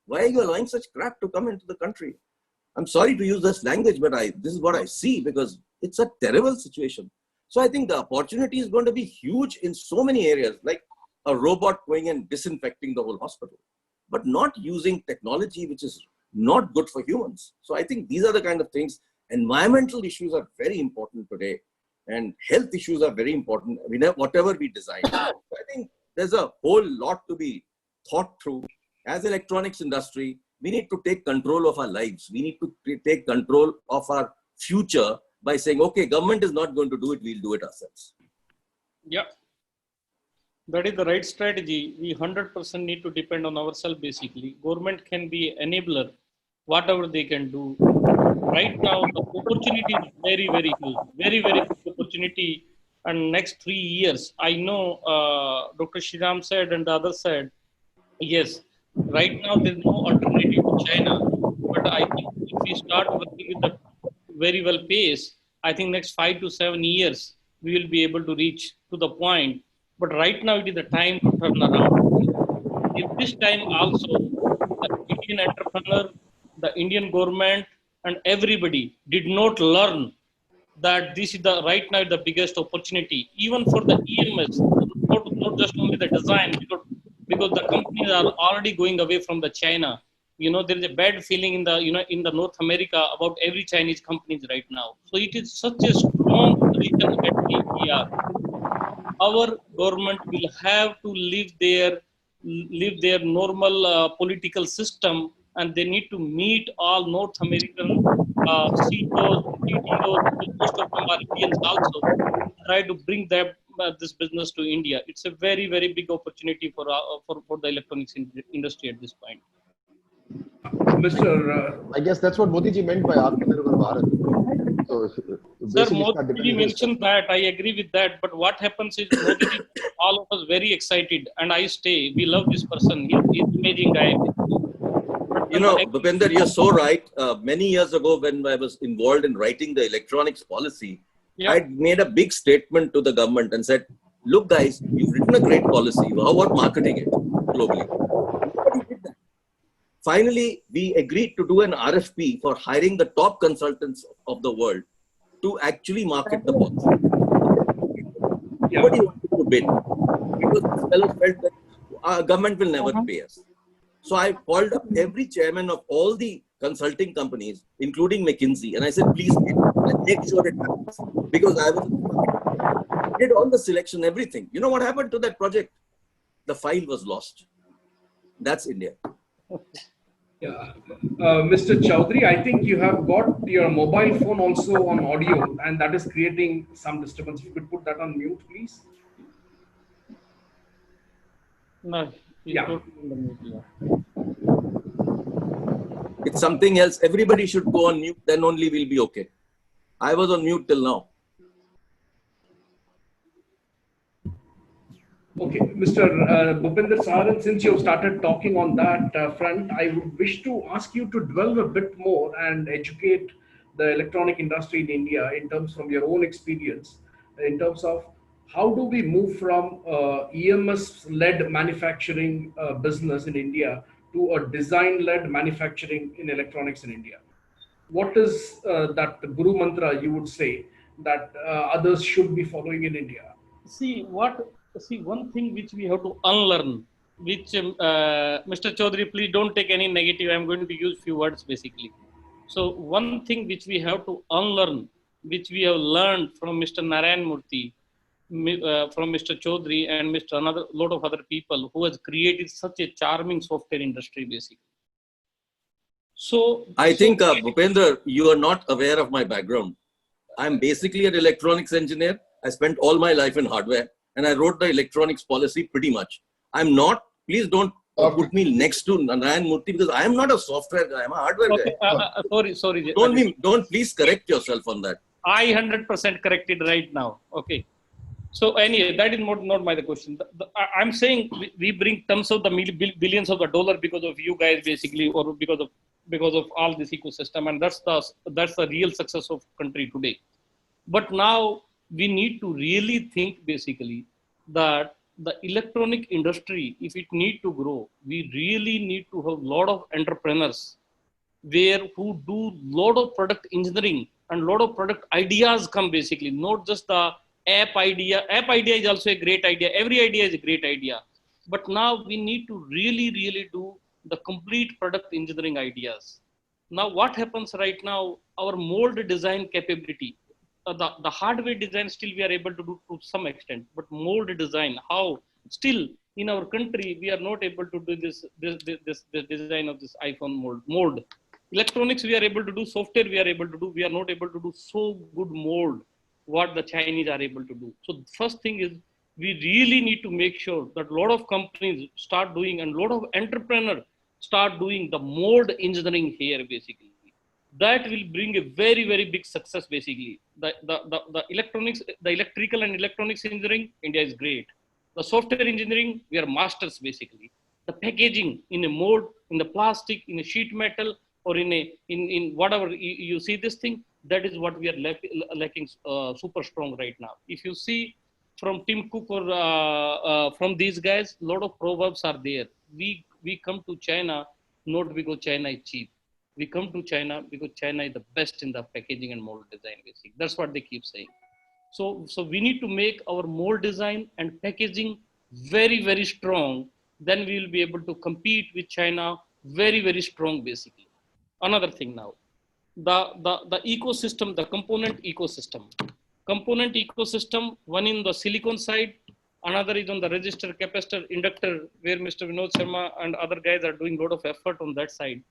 Why are you allowing such crap to come into the country? I'm sorry to use this language, but this is what I see, because it's a terrible situation. So I think the opportunity is going to be huge in so many areas, like a robot going and disinfecting the whole hospital, but not using technology which is not good for humans. So I think these are the kind of things. Environmental issues are very important today, and health issues are very important. Whatever we design. So I think there's a whole lot to be thought through. As electronics industry, we need to take control of our lives. We need to take control of our future by saying, okay, government is not going to do it, we'll do it ourselves. Yeah, that is the right strategy. We 100% need to depend on ourselves basically. Government can be enabler, whatever they can do. Right now, the opportunity is very, very huge, very, very big opportunity. And next 3 years, I know Dr. Shriram said and the others said, yes, right now there's no alternative to China. But I think if we start working with the very well pace, I think next 5 to 7 years, we will be able to reach to the point. But right now it is the time to turn around. In this time also, the Indian entrepreneur, the Indian government, and everybody did not learn that this is the right now the biggest opportunity, even for the EMS, not just only the design, because the companies are already going away from the China. You know, there is a bad feeling in the, you know, in the North America about every Chinese companies right now. So it is such a strong position at we are. Our government will have to live their normal political system, and they need to meet all North American CEOs, CTOs, most of them are Indians also, try to bring this business to India. It's a very, very big opportunity for the electronics industry at this point. Mr. I guess that's what Modi ji meant by Atmanirbhar Bharat. So Sir, Modi mentioned that. I agree with that. But what happens is Modi ji, all of us very excited, and I stay. We love this person. He's an amazing guy. You know, Bhupender, you're so right. Many years ago, when I was involved in writing the electronics policy, I made a big statement to the government and said, look, guys, you've written a great policy. How about marketing it globally? Nobody did that. Finally, we agreed to do an RFP for hiring the top consultants of the world to actually market the policy. Nobody wanted to bid because this fellow felt that our government will never pay us. So I called up every chairman of all the consulting companies, including McKinsey, and I said, please make sure it happens. Because I did all the selection, everything. You know what happened to that project? The file was lost. That's India. Yeah. Mr. Chaudhary, I think you have got your mobile phone also on audio, and that is creating some disturbance. If you could put that on mute, please. No. Yeah. It's something else. Everybody should go on mute, then only we'll be okay. I was on mute till now. Okay, Mr. Bhupinder Saran, since you've started talking on that front, I would wish to ask you to delve a bit more and educate the electronic industry in India in terms from your own experience, in terms of how do we move from EMS-led manufacturing business in India to a design-led manufacturing in electronics in India? What is that Guru Mantra you would say that others should be following in India? See, one thing which we have to unlearn, which Mr. Chaudhary, please don't take any negative. I'm going to use few words basically. So one thing which we have to unlearn, which we have learned from Mr. Narayan Murthy, from Mr. Chaudhary and another lot of other people who has created such a charming software industry basically. So I think, Bhupender, you are not aware of my background. I'm basically an electronics engineer. I spent all my life in hardware and I wrote the electronics policy pretty much. I'm not, please don't put me next to Narayan Murthy because I am not a software guy, I'm a hardware guy. Sorry. Don't please correct yourself on that. I 100% corrected right now. Okay. So anyway, that is not my question. I'm saying we bring tons of the billions of the dollar because of you guys basically, or because of all this ecosystem, and that's the real success of country today. But now we need to really think basically that the electronic industry, if it need to grow, we really need to have a lot of entrepreneurs who do lot of product engineering and lot of product ideas come basically, not just the app idea. App idea is also a great idea. Every idea is a great idea. But now we need to really do the complete product engineering ideas. Now, what happens right now, our mold design capability, the hardware design still we are able to do to some extent, but mold design, how still in our country, we are not able to do this design of this iPhone mold. Electronics, we are able to do, software we are able to do, we are not able to do so good mold what the Chinese are able to do. So first thing is, we really need to make sure that a lot of companies start doing and a lot of entrepreneurs start doing the mold engineering here basically. That will bring a very big success basically. The electronics, the electrical and electronics engineering, India is great. The software engineering, we are masters basically. The packaging in a mold, in the plastic, in a sheet metal, or in whatever you see this thing, that is what we are lacking super strong right now. If you see from Tim Cook or from these guys, a lot of proverbs are there. We come to China not because China is cheap. We come to China because China is the best in the packaging and mold design basically. That's what they keep saying. So we need to make our mold design and packaging very strong. Then we will be able to compete with China very strong basically. Another thing now, the ecosystem, the component ecosystem. Component ecosystem, one in the silicon side, another is on the resistor, capacitor, inductor, where Mr. Vinod Sharma and other guys are doing a lot of effort on that side.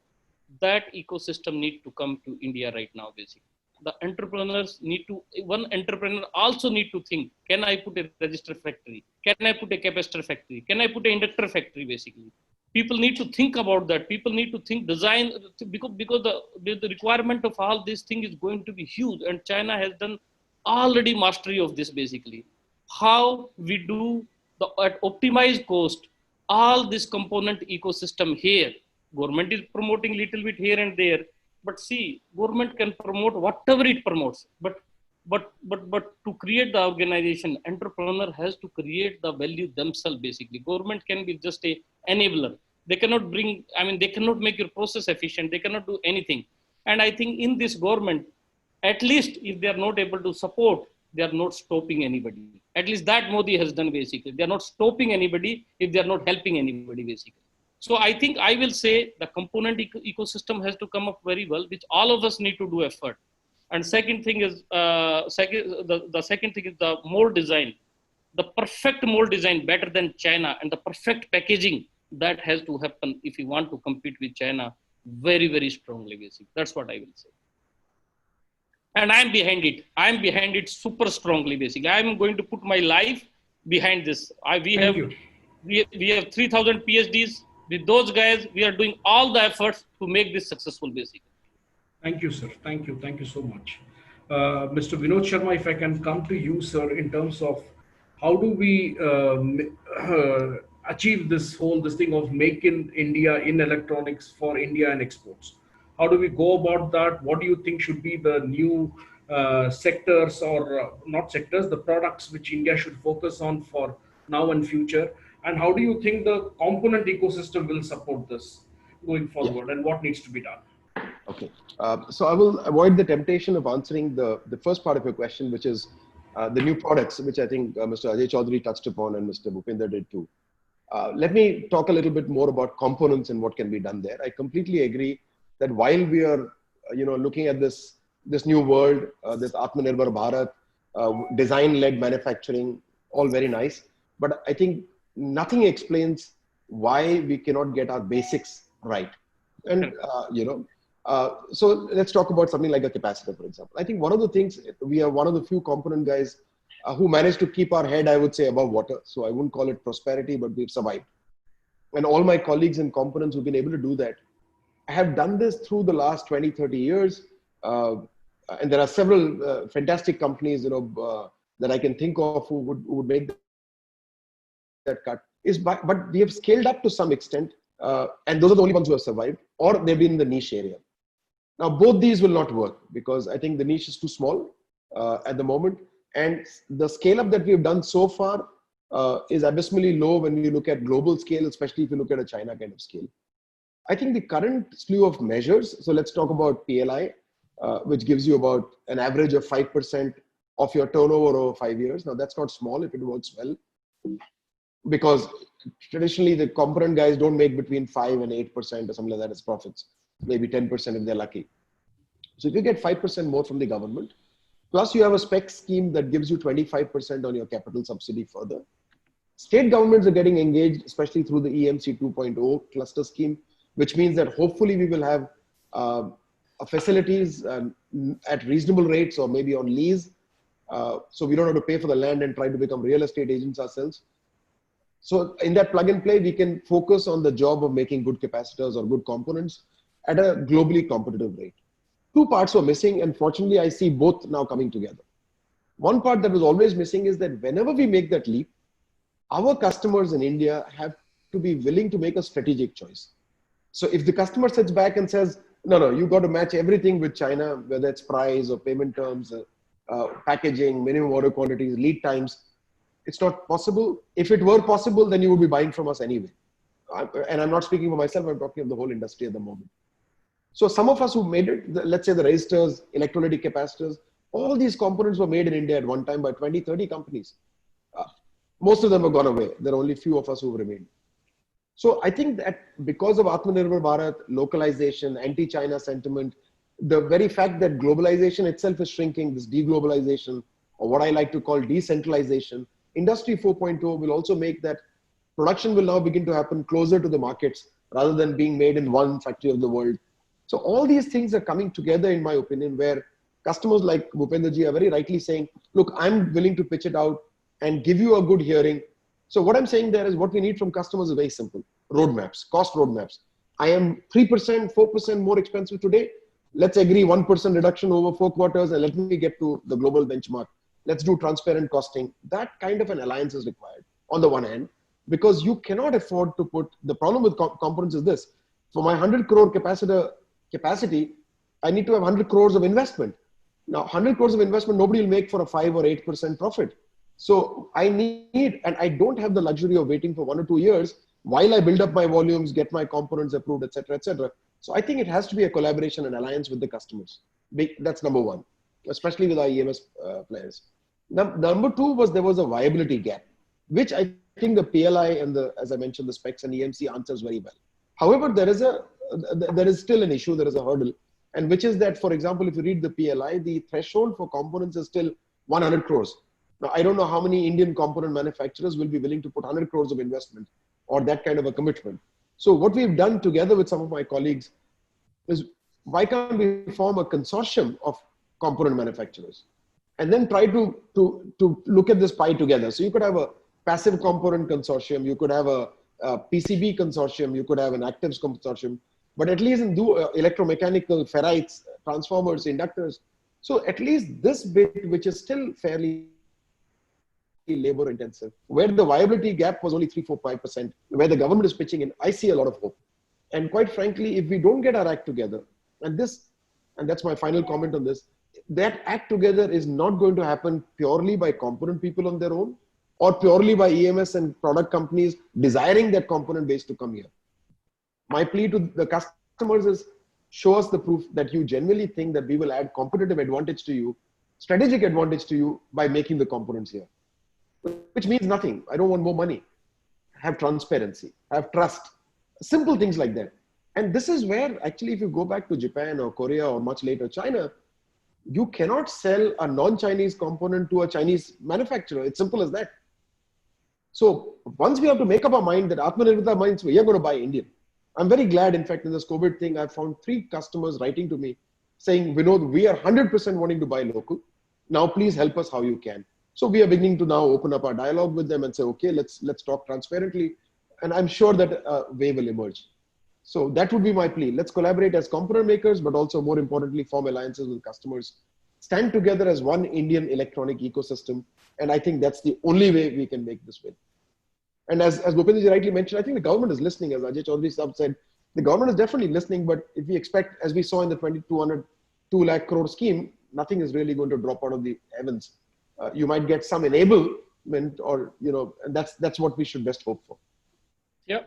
That ecosystem need to come to India right now, basically. The entrepreneurs need to, one entrepreneur also need to think, can I put a resistor factory? Can I put a capacitor factory? Can I put an inductor factory, basically? People need to think about that. People need to think design, because the requirement of all this thing is going to be huge, and China has done already mastery of this basically. How we do the at optimized cost, all this component ecosystem here. Government is promoting little bit here and there, but see, government can promote whatever it promotes, but to create the organization, entrepreneur has to create the value themselves basically. Government can be just a enabler. They cannot bring, I mean, they cannot make your process efficient. They cannot do anything. And I think in this government, at least if they are not able to support, they are not stopping anybody. At least that Modi has done basically. They are not stopping anybody if they are not helping anybody basically. So I think I will say the component ecosystem has to come up very well, which all of us need to do effort. And second thing is, the second thing is the mold design. The perfect mold design better than China, and the perfect packaging that has to happen if you want to compete with China very strongly basically. That's what I will say. And I'm behind it. I'm behind it super strongly basically. I'm going to put my life behind this. We have 3,000 PhDs. With those guys, we are doing all the efforts to make this successful basically. Thank you, sir. Thank you so much. Mr. Vinod Sharma, if I can come to you, sir, in terms of how do we achieve this thing of make in India in electronics for India and exports? How do we go about that? What do you think should be the new sectors or not sectors, the products which India should focus on for now and future? And how do you think the component ecosystem will support this going forward, and what needs to be done? Okay. So I will avoid the temptation of answering the first part of your question, which is the new products, which I think Mr. Ajay Chaudhary touched upon and Mr. Bhupinder did too. Let me talk a little bit more about components and what can be done there. I completely agree that while we are, looking at this new world, this Atmanirbhar Bharat, design-led manufacturing, all very nice. But I think nothing explains why we cannot get our basics right. And, so let's talk about something like a capacitor, for example. I think one of the things, we are one of the few component guys who managed to keep our head, I would say, above water. So I wouldn't call it prosperity, but we've survived. And all my colleagues in components who've been able to do that have done this through the last 20, 30 years. And there are several fantastic companies, that I can think of who would make that cut. But we have scaled up to some extent. And those are the only ones who have survived, or they've been in the niche area. Now, both these will not work because I think the niche is too small at the moment. And the scale up that we have done so far is abysmally low when we look at global scale, especially if you look at a China kind of scale. I think the current slew of measures, so let's talk about PLI, which gives you about an average of 5% of your turnover over 5 years. Now that's not small if it works well, because traditionally the component guys don't make between 5 and 8% or something like that as profits, maybe 10% if they're lucky. So if you get 5% more from the government, plus you have a spec scheme that gives you 25% on your capital subsidy further. State governments are getting engaged, especially through the EMC 2.0 cluster scheme, which means that hopefully we will have facilities at reasonable rates or maybe on lease. So we don't have to pay for the land and try to become real estate agents ourselves. So in that plug and play, we can focus on the job of making good capacitors or good components at a globally competitive rate. Two parts were missing, and fortunately I see both now coming together. One part that was always missing is that whenever we make that leap, our customers in India have to be willing to make a strategic choice. So if the customer sits back and says, no, you got to match everything with China, whether it's price or payment terms, packaging, minimum order quantities, lead times, it's not possible. If it were possible, then you would be buying from us anyway. And I'm not speaking for myself, I'm talking of the whole industry at the moment. So some of us who made it, let's say the resistors, electrolytic capacitors, all these components were made in India at one time by 20, 30 companies. Most of them have gone away. There are only few of us who remain. So I think that because of Atmanirbhar Bharat, localization, anti-China sentiment, the very fact that globalization itself is shrinking, this deglobalization, or what I like to call decentralization, Industry 4.0 will also make that production will now begin to happen closer to the markets rather than being made in one factory of the world. So all these things are coming together, in my opinion, where customers like Bhupendraji are very rightly saying, look, I'm willing to pitch it out and give you a good hearing. So what I'm saying there is what we need from customers is very simple. Roadmaps, cost roadmaps. I am 3%, 4% more expensive today. Let's agree 1% reduction over 4 quarters and let me get to the global benchmark. Let's do transparent costing. That kind of an alliance is required on the one hand, because you cannot afford to put, the problem with components is this. For my 100 crore capacitor capacity, I need to have 100 crores of investment. Now 100 crores of investment, nobody will make for a 5 or 8% profit. So I need, and I don't have the luxury of waiting for 1 or 2 years while I build up my volumes, get my components approved, etc., etc. So I think it has to be a collaboration and alliance with the customers. That's number one, especially with our EMS players. Number two was there was a viability gap, which I think the PLI and the, as I mentioned, the specs and EMC answers very well. However, there is still an issue, there is a hurdle, and which is that, for example, if you read the PLI, the threshold for components is still 100 crores. Now, I don't know how many Indian component manufacturers will be willing to put 100 crores of investment or that kind of a commitment. So what we've done together with some of my colleagues is, why can't we form a consortium of component manufacturers and then try to look at this pie together? So you could have a passive component consortium, you could have a PCB consortium, you could have an actives consortium, but at least do electromechanical, ferrites, transformers, inductors. So at least this bit, which is still fairly labor intensive, where the viability gap was only 3, 4, 5%, where the government is pitching in, I see a lot of hope. And quite frankly, if we don't get our act together, and that's my final comment on this, that act together is not going to happen purely by component people on their own, or purely by EMS and product companies desiring that component base to come here. My plea to the customers is, show us the proof that you genuinely think that we will add competitive advantage to you, strategic advantage to you by making the components here. Which means nothing. I don't want more money. Have transparency, have trust, simple things like that. And this is where actually, if you go back to Japan or Korea or much later China, you cannot sell a non-Chinese component to a Chinese manufacturer. It's simple as that. So once we have to make up our mind that Atmanirbhar means we are going to buy Indian. I'm very glad, in fact, in this COVID thing, I found 3 customers writing to me saying, Vinod, we are 100% wanting to buy local. Now, please help us how you can. So we are beginning to now open up our dialogue with them and say, okay, let's talk transparently. And I'm sure that a way will emerge. So that would be my plea. Let's collaborate as component makers, but also more importantly, form alliances with customers, stand together as one Indian electronic ecosystem. And I think that's the only way we can make this win. And as Bhupendraji rightly mentioned, I think the government is listening. As Ajay Chaudhary Sahab said, the government is definitely listening, but if we expect, as we saw in the 2 lakh crore scheme, nothing is really going to drop out of the heavens. You might get some enablement, or, and that's what we should best hope for. Yeah.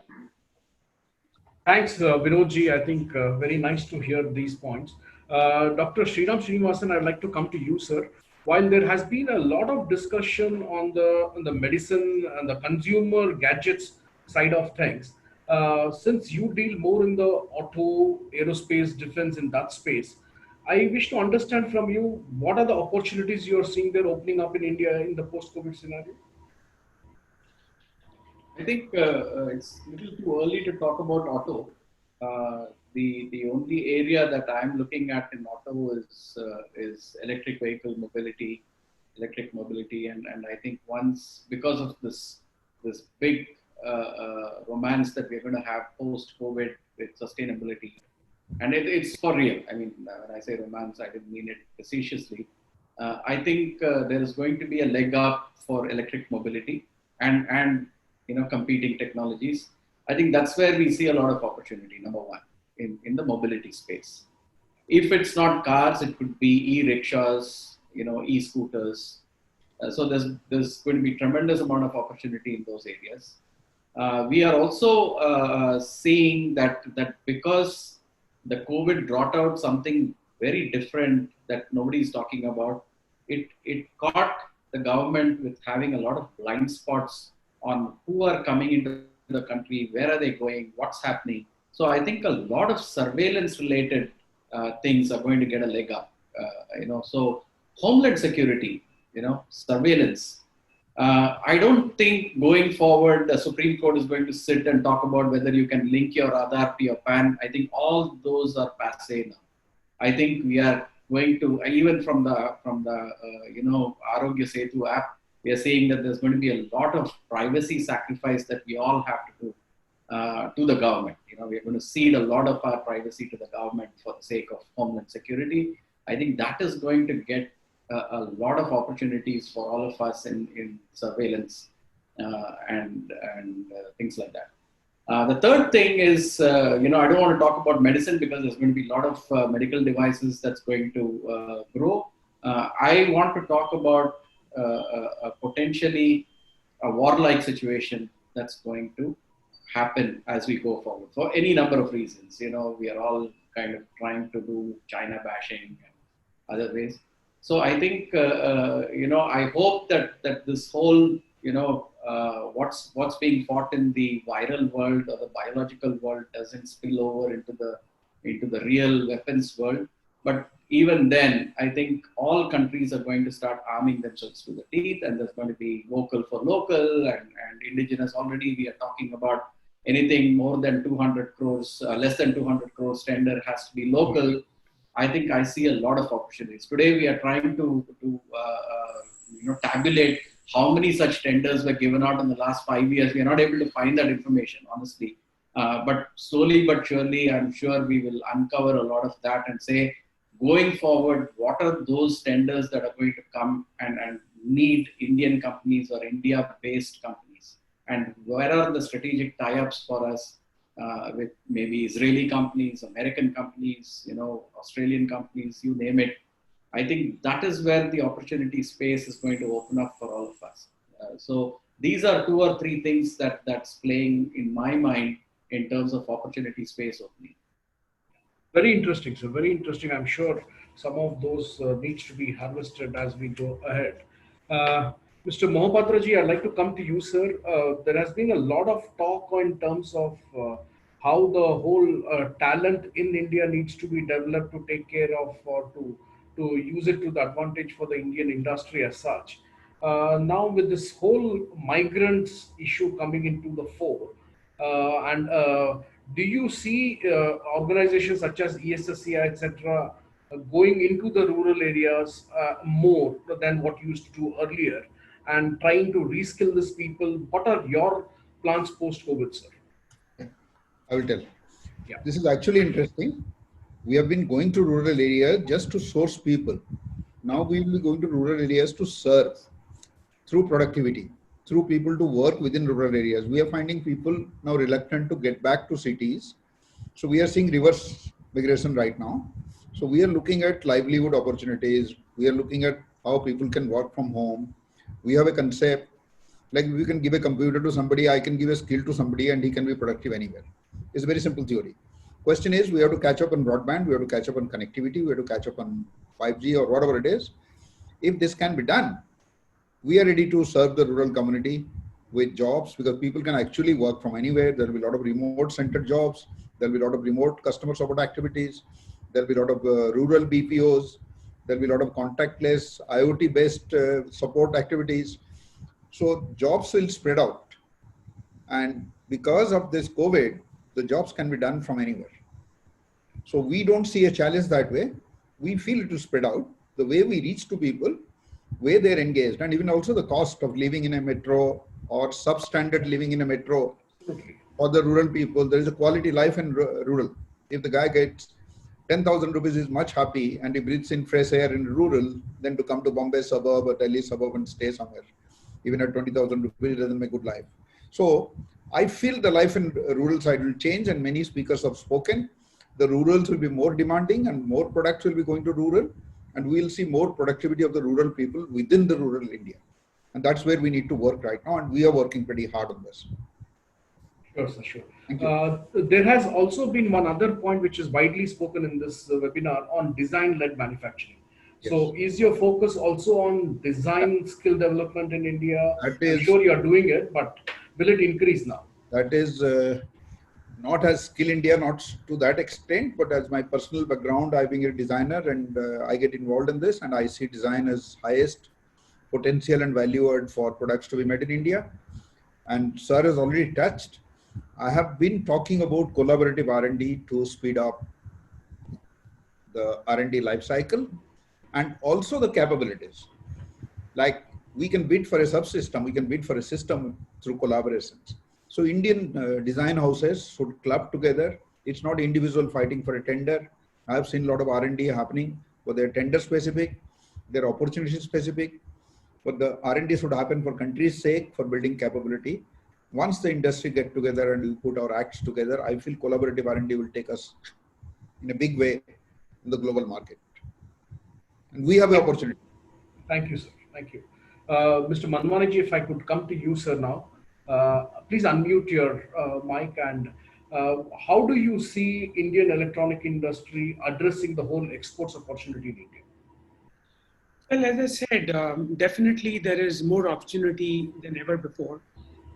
Thanks, Vinodji. I think very nice to hear these points. Dr. Sriram Srinivasan, I'd like to come to you, sir. while there has been a lot of discussion on the medicine and the consumer gadgets side of things, since you deal more in the auto, aerospace, defense in that space, I wish to understand from you what are the opportunities you are seeing there opening up in India in the post-COVID scenario? I think it's a little too early to talk about auto. The only area that I'm looking at in auto is electric vehicle mobility, and I think once, because of this big romance that we're going to have post COVID with sustainability, and it's for real. I mean, when I say romance, I didn't mean it facetiously. I think there is going to be a leg up for electric mobility and competing technologies. I think that's where we see a lot of opportunity. Number one, in the mobility space. If it's not cars, it could be e-rickshaws, e-scooters. So there's going to be tremendous amount of opportunity in those areas. We are also seeing that because the COVID brought out something very different that nobody's talking about, it caught the government with having a lot of blind spots on who are coming into the country, where are they going, what's happening. So I think a lot of surveillance related things are going to get a leg up. So homeland security, surveillance. I don't think going forward the Supreme Court is going to sit and talk about whether you can link your Aadhaar to your PAN. I think all those are passé now. I think we are going to, even from the Arogya Setu app, we are seeing that there's going to be a lot of privacy sacrifice that we all have to do to the government. We're going to cede a lot of our privacy to the government for the sake of homeland security. I think that is going to get a lot of opportunities for all of us in surveillance and things like that. The third thing is, I don't want to talk about medicine because there's going to be a lot of medical devices that's going to grow. I want to talk about potentially a warlike situation that's going to happen as we go forward for any number of reasons. We are all kind of trying to do China bashing and other ways. So I think, I hope that this whole, what's being fought in the viral world or the biological world doesn't spill over into the real weapons world. But even then, I think all countries are going to start arming themselves to the teeth, and there's going to be vocal for local and indigenous. Already we are talking about anything more than 200 crores, less than 200 crores tender has to be local. I think I see a lot of opportunities. Today we are trying to tabulate how many such tenders were given out in the last 5 years. We are not able to find that information, honestly. But slowly but surely, I'm sure we will uncover a lot of that and say, going forward, what are those tenders that are going to come and need Indian companies or India-based companies? And where are the strategic tie-ups for us with maybe Israeli companies, American companies, Australian companies, you name it. I think that is where the opportunity space is going to open up for all of us. So these are 2 or 3 things that's playing in my mind in terms of opportunity space opening. Very interesting, sir. Very interesting. I'm sure some of those needs to be harvested as we go ahead. Mr. Mohapatraji, I'd like to come to you, sir. There has been a lot of talk in terms of how the whole talent in India needs to be developed to take care of or to use it to the advantage for the Indian industry as such. Now with this whole migrants issue coming into the fore, do you see organizations such as ESSCI, etc., going into the rural areas more than what you used to do earlier and trying to reskill these people? What are your plans post-COVID, sir? I will tell. Yeah. This is actually interesting. We have been going to rural areas just to source people. Now we will be going to rural areas to serve through productivity, through people to work within rural areas. We are finding people now reluctant to get back to cities. So we are seeing reverse migration right now. So we are looking at livelihood opportunities. We are looking at how people can work from home. We have a concept, like we can give a computer to somebody, I can give a skill to somebody and he can be productive anywhere. It's a very simple theory. Question is, we have to catch up on broadband, we have to catch up on connectivity, we have to catch up on 5G or whatever it is. if this can be done, we are ready to serve the rural community with jobs, because people can actually work from anywhere. There will be a lot of remote centered jobs. There will be a lot of remote customer support activities. There will be a lot of rural BPOs. There will be a lot of contactless IoT based support activities. So jobs will spread out. And because of this COVID, the jobs can be done from anywhere. So we don't see a challenge that way. We feel it will spread out. The way we reach to people, where they're engaged, and even also the cost of living in a metro or substandard living in a metro for the rural people. There is a quality life in rural. If the guy gets 10,000 rupees, is much happy, and he breathes in fresh air in rural, than to come to Bombay suburb or Delhi suburb and stay somewhere. Even at 20,000 rupees, it doesn't make good life. So I feel the life in rural side will change, and many speakers have spoken. The rurals will be more demanding, and more products will be going to rural, and we will see more productivity of the rural people within the rural India. And that's where we need to work right now, and we are working pretty hard on this. Sure, sir, sure. Thank you. There has also been one other point which is widely spoken in this webinar on design-led manufacturing. Yes. So is your focus also on design skill development in India? That I'm is- sure you are doing it, but will it increase now? That is not as Skill India, not to that extent, but as my personal background, I being a designer, and I get involved in this, and I see design as highest potential and value add for products to be made in India. And sir has already touched. I have been talking about collaborative R&D to speed up the R&D life cycle, and also the capabilities. Like, we can bid for a subsystem, we can bid for a system through collaborations. So Indian design houses should club together. It's not individual fighting for a tender. I've seen a lot of R&D happening, but they're tender specific, they're opportunity specific, but the R&D should happen for country's sake, for building capability. Once the industry get together and we put our acts together, I feel collaborative R&D will take us in a big way in the global market. And we have the opportunity. Thank you, sir. Thank you. Mr. Manwani, if I could come to you, sir, now. Please unmute your mic, and how do you see Indian electronic industry addressing the whole exports opportunity in India? Well, as I said, definitely there is more opportunity than ever before.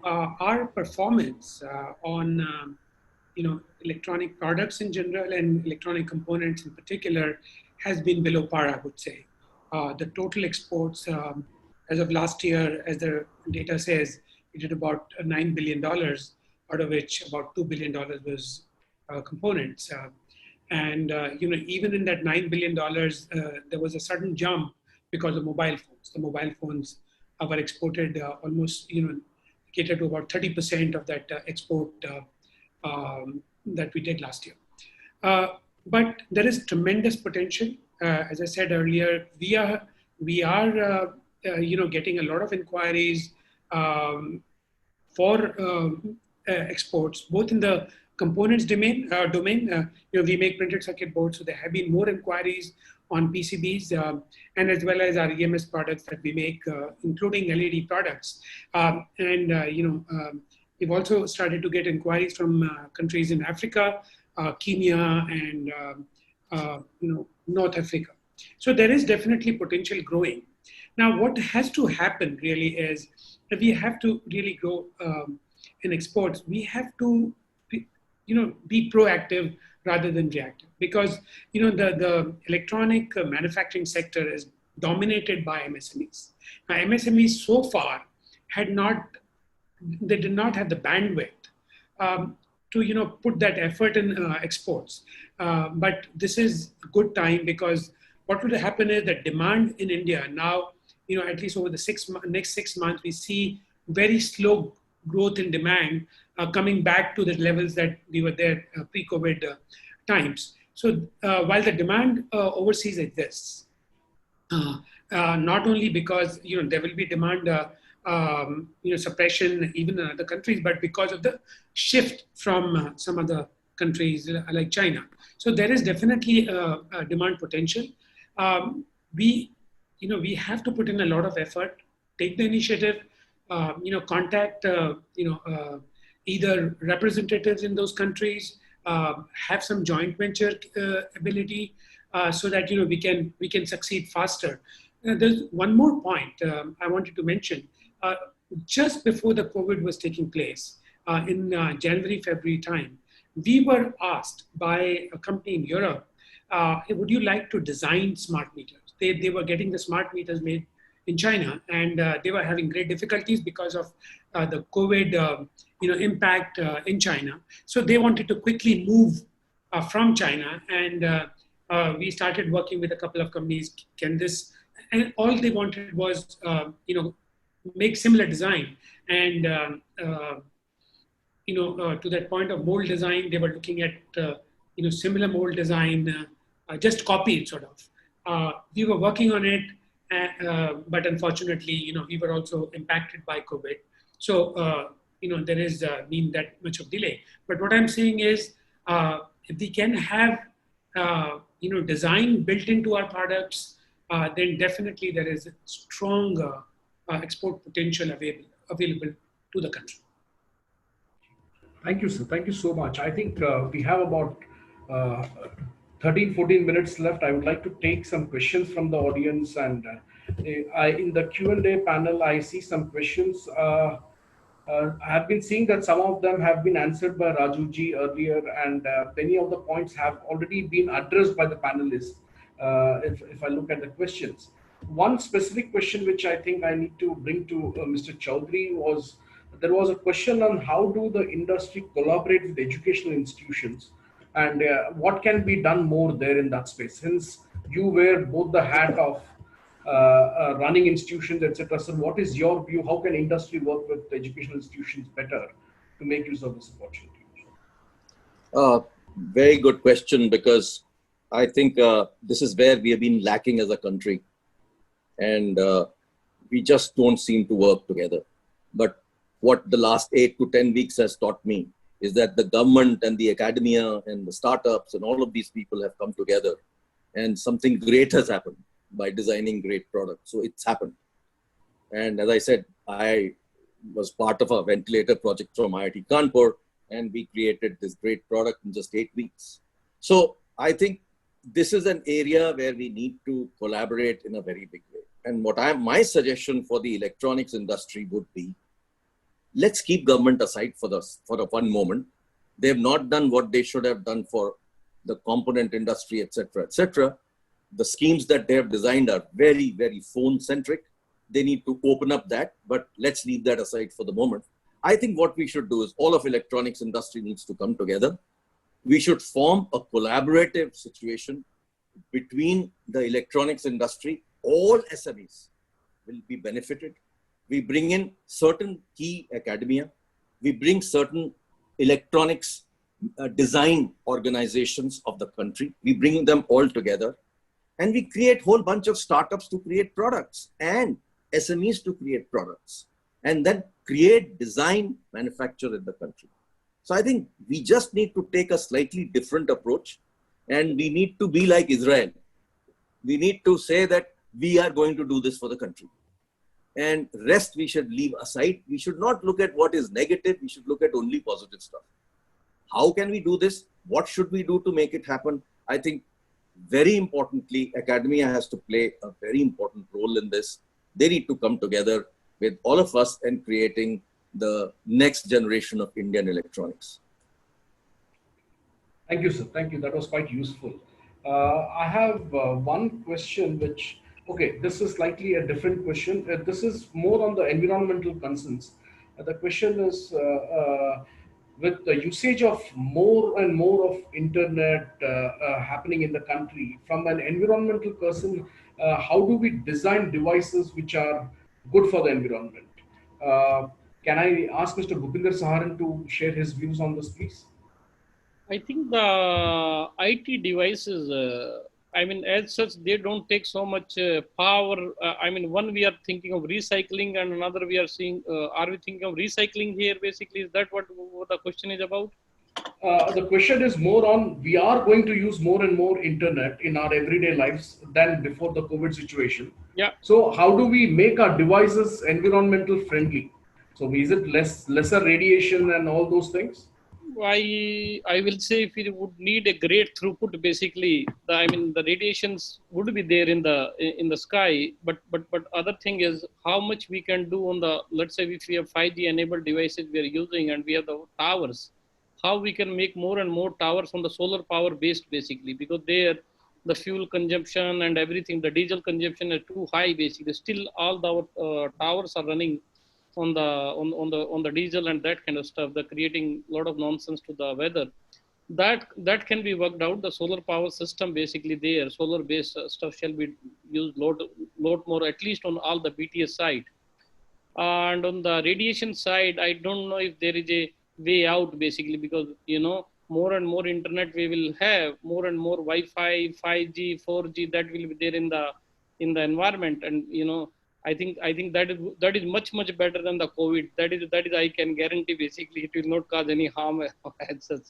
Our performance on electronic products in general and electronic components in particular has been below par, I would say. The total exports as of last year, as the data says, we did about $9 billion, out of which about $2 billion was components. Even in that $9 billion, there was a sudden jump because of mobile phones. The mobile phones were exported almost, cater to about 30% of that export that we did last year. But there is tremendous potential. As I said earlier, we are getting a lot of inquiries for exports, both in the components domain. We make printed circuit boards, so there have been more inquiries on PCBs, and as well as our EMS products that we make, including LED products. We've also started to get inquiries from countries in Africa, Kenya, and North Africa. So there is definitely potential growing. Now, what has to happen really is that we have to really grow in exports. We have to be proactive rather than reactive, because the electronic manufacturing sector is dominated by MSMEs. Now, MSMEs so far did not have the bandwidth to put that effort in exports. But this is a good time, because what would happen is that demand in India now, at least over the next 6 months, we see very slow growth in demand coming back to the levels that we were there pre-COVID times. So while the demand overseas exists, not only because there will be demand suppression even in other countries, but because of the shift from some other countries like China. So there is definitely a demand potential. We have to put in a lot of effort, take the initiative, contact, either representatives in those countries, have some joint venture ability, so that we can succeed faster. There's one more point I wanted to mention. Uh, just before the COVID was taking place, in January, February time, we were asked by a company in Europe, hey, would you like to design smart meters? They were getting the smart meters made in China, and they were having great difficulties because of the COVID impact in China. So they wanted to quickly move from China, and we started working with a couple of companies. Can this, and all they wanted was make similar design, and to that point of mold design, they were looking at similar mold design, just copied sort of. We were working on it, but unfortunately, we were also impacted by COVID. So there is been that much of delay. But what I'm saying is, if we can have design built into our products, then definitely there is a strong export potential available to the country. Thank you, sir. Thank you so much. I think we have about 13-14 minutes left. I would like to take some questions from the audience, and in the Q&A panel, I see some questions. I have been seeing that some of them have been answered by Raju ji earlier, and many of the points have already been addressed by the panelists. If I look at the questions, one specific question which I think I need to bring to Mr. Chaudhary was, there was a question on how do the industry collaborate with educational institutions, and what can be done more there in that space, since you wear both the hat of running institutions, etc. So what is your view? How can industry work with educational institutions better to make use of this opportunity? Very good question, because I think this is where we have been lacking as a country, and we just don't seem to work together. But what the last 8 to 10 weeks has taught me is that the government and the academia and the startups and all of these people have come together, and something great has happened by designing great products. So it's happened. And as I said, I was part of a ventilator project from IIT Kanpur, and we created this great product in just 8 weeks. So I think this is an area where we need to collaborate in a very big way. And my suggestion for the electronics industry would be, let's keep government aside for one moment. They have not done what they should have done for the component industry, etc., etc. The schemes that they have designed are very, very phone-centric. They need to open up that, but let's leave that aside for the moment. I think what we should do is all of electronics industry needs to come together. We should form a collaborative situation between the electronics industry. All SMEs will be benefited. We bring in certain key academia. We bring certain electronics design organizations of the country. We bring them all together, and we create a whole bunch of startups to create products and SMEs to create products, and then create design manufacture in the country. So I think we just need to take a slightly different approach, and we need to be like Israel. We need to say that we are going to do this for the country, and rest we should leave aside. We should not look at what is negative. We should look at only positive stuff. How can we do this? What should we do to make it happen? I think very importantly, academia has to play a very important role in this. They need to come together with all of us and creating the next generation of Indian electronics. Thank you, sir. Thank you. That was quite useful. I have one question which, okay, this is slightly a different question. This is more on the environmental concerns. The question is, with the usage of more and more of internet happening in the country, from an environmental person, how do we design devices which are good for the environment? Can I ask Mr. Bhupinder Saharan to share his views on this, please? I think the IT devices, as such, they don't take so much power. One we are thinking of recycling, and another we are seeing, are we thinking of recycling here basically? Is that what the question is about? The question is more on, we are going to use more and more internet in our everyday lives than before the COVID situation. Yeah. So how do we make our devices environmental friendly? So is it lesser radiation and all those things? I will say if we would need a great throughput, basically, the radiations would be there in the sky, but other thing is how much we can do on the, let's say if we have 5G enabled devices we are using and we have the towers, how we can make more and more towers on the solar power based basically, because there the fuel consumption and everything, the diesel consumption is too high basically. Still all the towers are running on the on the diesel and that kind of stuff, they're creating a lot of nonsense to the weather. That can be worked out. The solar power system basically there, solar based stuff shall be used lot more, at least on all the BTS side. And on the radiation side, I don't know if there is a way out basically, because more and more internet we will have, more and more Wi-Fi, 5G, 4G that will be there in the environment. And I think that is much better than the COVID. That is I can guarantee basically it will not cause any harm as such.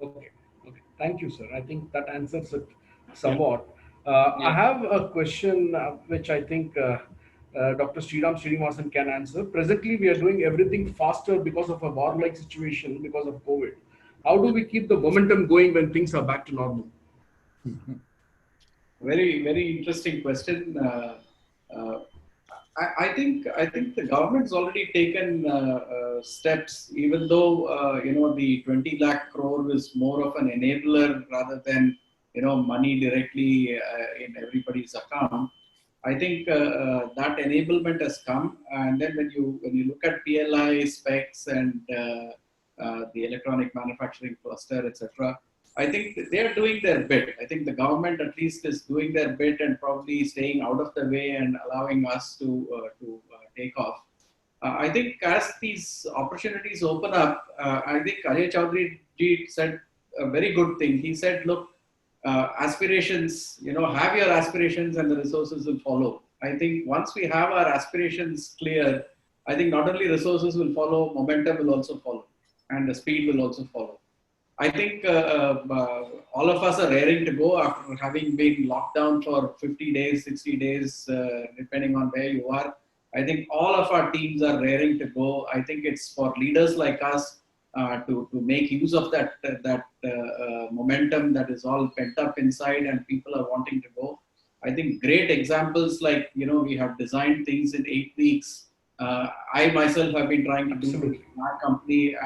Okay. Okay. Thank you, sir. I think that answers it somewhat. Yeah. I have a question which I think Dr. Sriram Srinivasan can answer. Presently, we are doing everything faster because of a war-like situation because of COVID. How do we keep the momentum going when things are back to normal? Very interesting question. I think the government's already taken steps, even though the 20 lakh crore is more of an enabler rather than money directly in everybody's account. I think that enablement has come, and then when you look at PLI specs and the electronic manufacturing cluster, etc. I think they are doing their bit. I think the government at least is doing their bit and probably staying out of the way and allowing us to take off. I think as these opportunities open up, I think Ajay Chaudhary ji said a very good thing. He said, look, aspirations, have your aspirations and the resources will follow. I think once we have our aspirations clear, I think not only resources will follow, momentum will also follow, and the speed will also follow. I think all of us are raring to go after having been locked down for 50 days, 60 days, depending on where you are. I think all of our teams are raring to go. I think it's for leaders like us to make use of that momentum that is all pent up inside and people are wanting to go. I think great examples like, we have designed things in 8 weeks. I myself have been trying to do this in our company.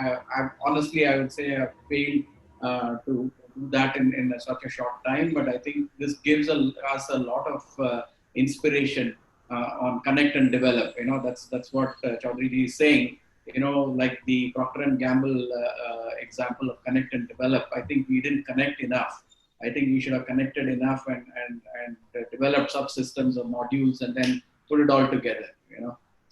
Honestly, I would say I've failed to do that in such a short time, but I think this gives us a lot of inspiration on connect and develop. That's what Chaudhary is saying. Like the Procter & Gamble example of connect and develop. I think we didn't connect enough. I think we should have connected enough and developed subsystems or modules and then put it all together.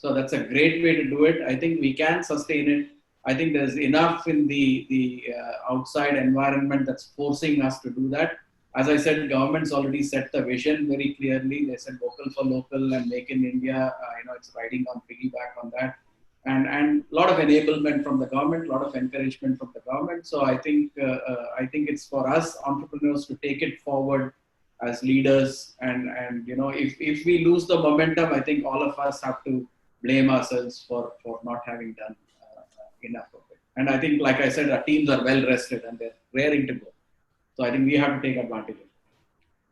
So that's a great way to do it. I think we can sustain it. I think there's enough in the outside environment that's forcing us to do that. As I said, government's already set the vision very clearly. They said vocal for local and make in India. It's riding on piggyback on that. And a lot of enablement from the government, a lot of encouragement from the government. So I think it's for us entrepreneurs to take it forward as leaders. And if we lose the momentum, I think all of us have to blame ourselves for not having done enough of it. And I think, like I said, our teams are well rested and they're raring to go. So I think we have to take advantage of it.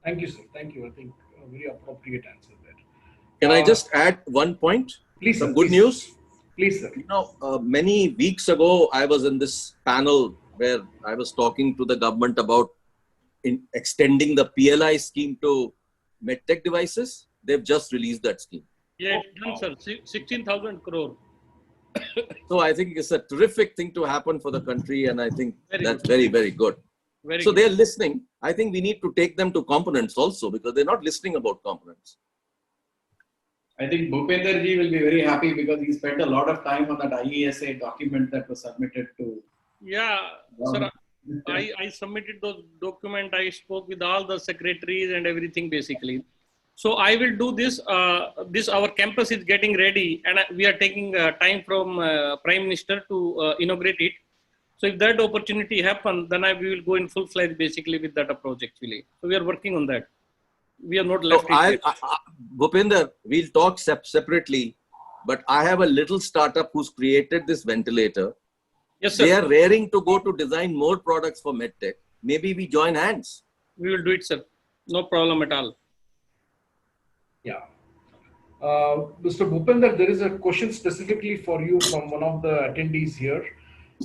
Thank you, sir. Thank you. I think a very appropriate answer there. Can I just add one point? Please, Some sir, good please. news. Please, sir. Many weeks ago, I was in this panel where I was talking to the government about extending the PLI scheme to medtech devices. They've just released that scheme. Yeah, it's done, sir. 16,000 crore. So I think it's a terrific thing to happen for the country, and I think that's good. very, very good. Very So good. they're listening. I think we need to take them to components also, because they're not listening about components. I think Bhupender ji will be very happy because he spent a lot of time on that IESA document that was submitted to. Yeah, sir. I submitted those documents. I spoke with all the secretaries and everything basically. So I will do this. Our campus is getting ready, and we are taking time from Prime Minister to inaugurate it. So if that opportunity happens, then we will go in full fledged basically with that approach actually. So we are working on that. We are not left. So Bhupender, we'll talk separately, but I have a little startup who's created this ventilator, Yes, sir. They are raring to go to design more products for MedTech. Maybe we join hands. We will do it, sir. No problem at all. Yeah. Mr. Bhupender, there is a question specifically for you from one of the attendees here.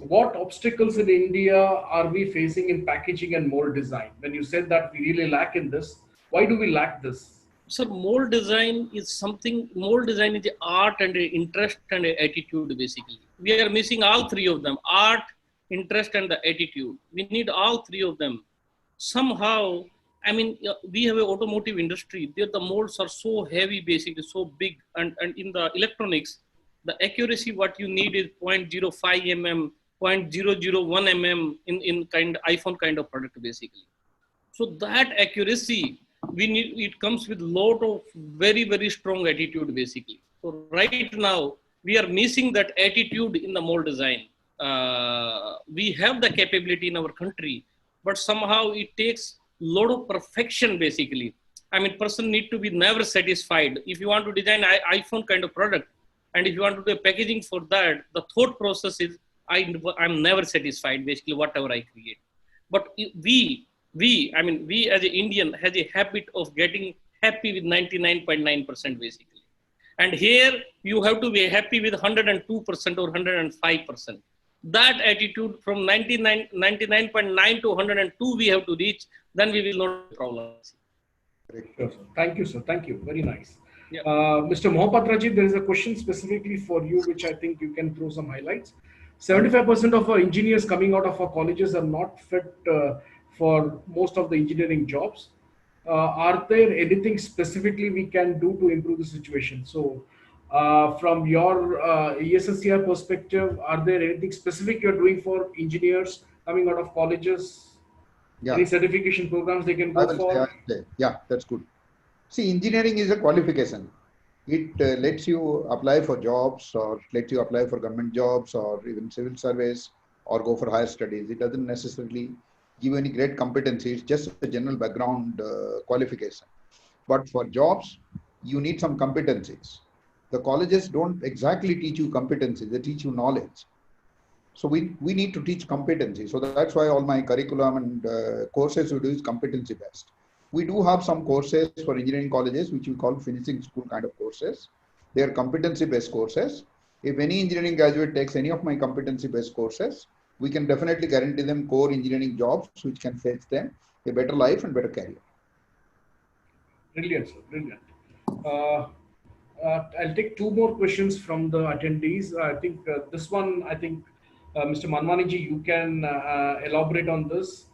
What obstacles in India are we facing in packaging and mold design? When you said that we really lack in this, why do we lack this? So mold design is something, mold design is the art and the interest and the attitude basically. We are missing all three of them, art, interest and the attitude. We need all three of them. Somehow, I mean, we have an automotive industry. There the molds are so heavy basically, so big. And in the electronics, the accuracy what you need is 0.05 mm, 0.001 mm in kind iPhone kind of product basically. So that accuracy, we need, it comes with lot of very, very strong attitude basically. So right now, we are missing that attitude in the mold design. We have the capability in our country, but somehow it takes lot of perfection basically. I mean, person need to be never satisfied. If you want to design iPhone kind of product, and if you want to do packaging for that, the thought process is, I'm never satisfied basically whatever I create. But we as an Indian has a habit of getting happy with 99.9% basically. And here you have to be happy with 102% or 105%. That attitude from 99.9 to 102 we have to reach, then we will not have problems. Sure, sir. Thank you, sir. Thank you. Very nice. Yeah. Mr. Mohapatraji, there is a question specifically for you, which I think you can throw some highlights. 75% of our engineers coming out of our colleges are not fit for most of the engineering jobs. Are there anything specifically we can do to improve the situation? So, from your ESSCR perspective, are there anything specific you're doing for engineers coming out of colleges? Yeah. Any certification programs they can I go will for? say. Yeah, that's good. See, engineering is a qualification. It lets you apply for jobs or lets you apply for government jobs or even civil service or go for higher studies. It doesn't necessarily give any great competency. It's just a general background qualification. But for jobs, you need some competencies. The colleges don't exactly teach you competencies, they teach you knowledge. So we need to teach competency. So that's why all my curriculum and courses we do is competency based. We do have some courses for engineering colleges, which we call finishing school kind of courses. They are competency based courses. If any engineering graduate takes any of my competency based courses, we can definitely guarantee them core engineering jobs, which can fetch them a better life and better career. Brilliant, sir. Brilliant. I'll take two more questions from the attendees. I think this one, Mr. Manwani ji, you can elaborate on this.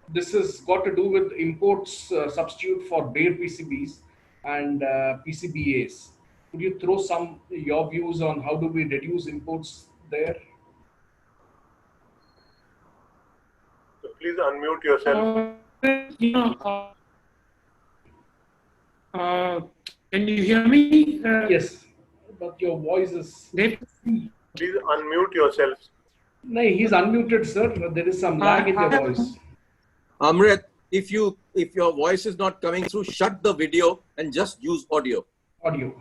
This has got to do with imports substitute for bare PCBs and PCBAs. Could you throw your views on how do we reduce imports there? So please unmute yourself. Can you hear me? Yes, but your voice is... Please unmute yourself. No, he's unmuted, sir. There is some lag in your voice. Amrit, if your voice is not coming through, shut the video and just use audio. Audio.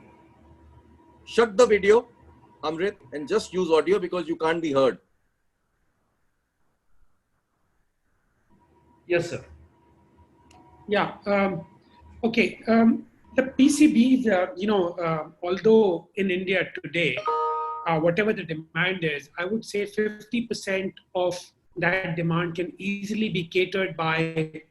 Shut the video, Amrit, and just use audio because you can't be heard. Yes, sir. Yeah. Okay. The PCBs, although in India today, whatever the demand is, I would say 50% of that demand can easily be catered by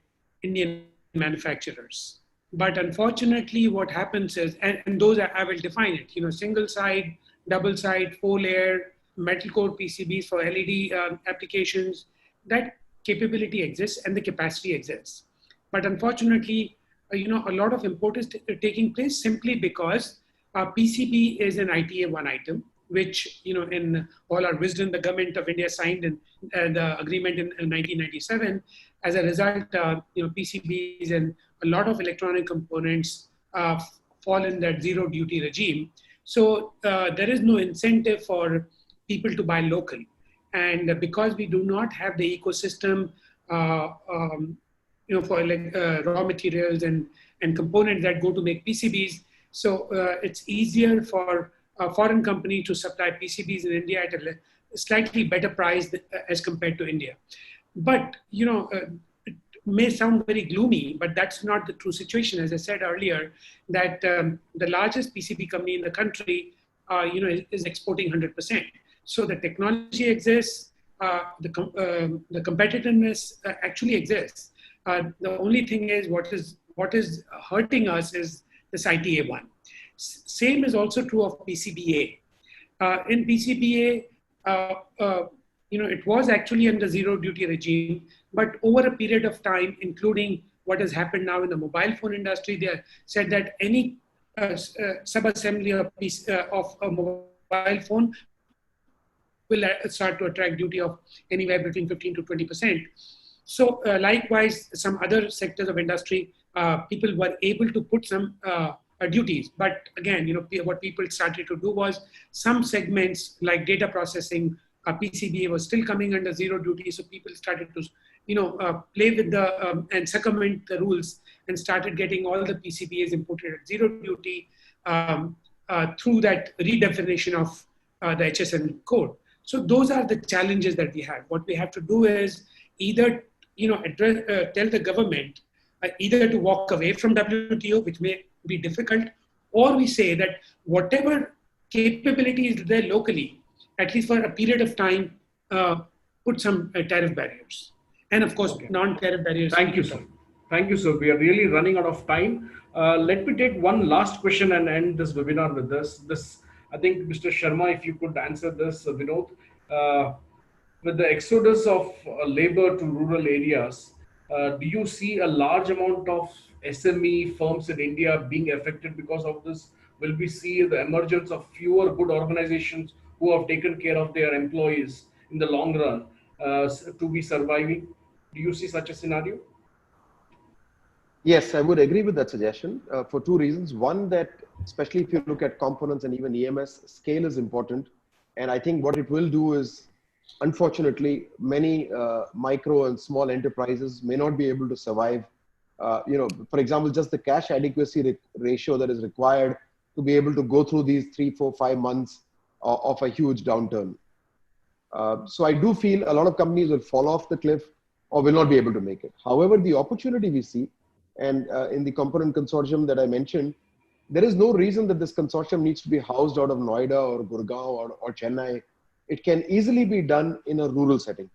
Indian manufacturers. But unfortunately, what happens is, and those I will define it, single side, double side, 4-layer, metal core PCBs for LED applications, that capability exists and the capacity exists. But unfortunately, a lot of import is taking place simply because PCB is an ITA 1 item, which, in all our wisdom, the government of India signed the agreement in 1997. As a result, PCBs and a lot of electronic components fall in that zero duty regime. So there is no incentive for people to buy local. And because we do not have the ecosystem, for raw materials and components that go to make PCBs, so it's easier for a foreign company to supply PCBs in India at a slightly better priced as compared to India. But, it may sound very gloomy, but that's not the true situation. As I said earlier, that the largest PCB company in the country, is exporting 100%. So the technology exists, the competitiveness actually exists. The only thing is what is hurting us is this ITA one. Same is also true of PCBA. In PCBA, it was actually under zero duty regime, but over a period of time, including what has happened now in the mobile phone industry, they said that any sub-assembly of a mobile phone will start to attract duty of anywhere between 15 to 20%. So likewise, some other sectors of industry, people were able to put some duties. But again, what people started to do was some segments like data processing, PCBA was still coming under zero duty. So people started to, play with the and circumvent the rules and started getting all the PCBAs imported at zero duty through that redefinition of the HSN code. So those are the challenges that we have. What we have to do is either, tell the government either to walk away from WTO, which may be difficult, or we say that whatever capability is there locally, at least for a period of time, put some tariff barriers. And of course, non-tariff barriers. Thank you, sir. Thank you, sir. We are really running out of time. Let me take one last question and end this webinar with this. I think, Mr. Sharma, if you could answer this, Vinod. With the exodus of labor to rural areas, do you see a large amount of SME firms in India being affected because of this? Will we see the emergence of fewer good organizations who have taken care of their employees in the long run to be surviving? Do you see such a scenario? Yes, I would agree with that suggestion for two reasons. One, that especially if you look at components and even EMS, scale is important. And I think what it will do is, unfortunately, many micro and small enterprises may not be able to survive. For example, just the cash adequacy ratio that is required to be able to go through these 3, 4, 5 months of a huge downturn. So I do feel a lot of companies will fall off the cliff or will not be able to make it. However, the opportunity we see, and in the component consortium that I mentioned, there is no reason that this consortium needs to be housed out of Noida or Gurgaon or Chennai. It can easily be done in a rural setting.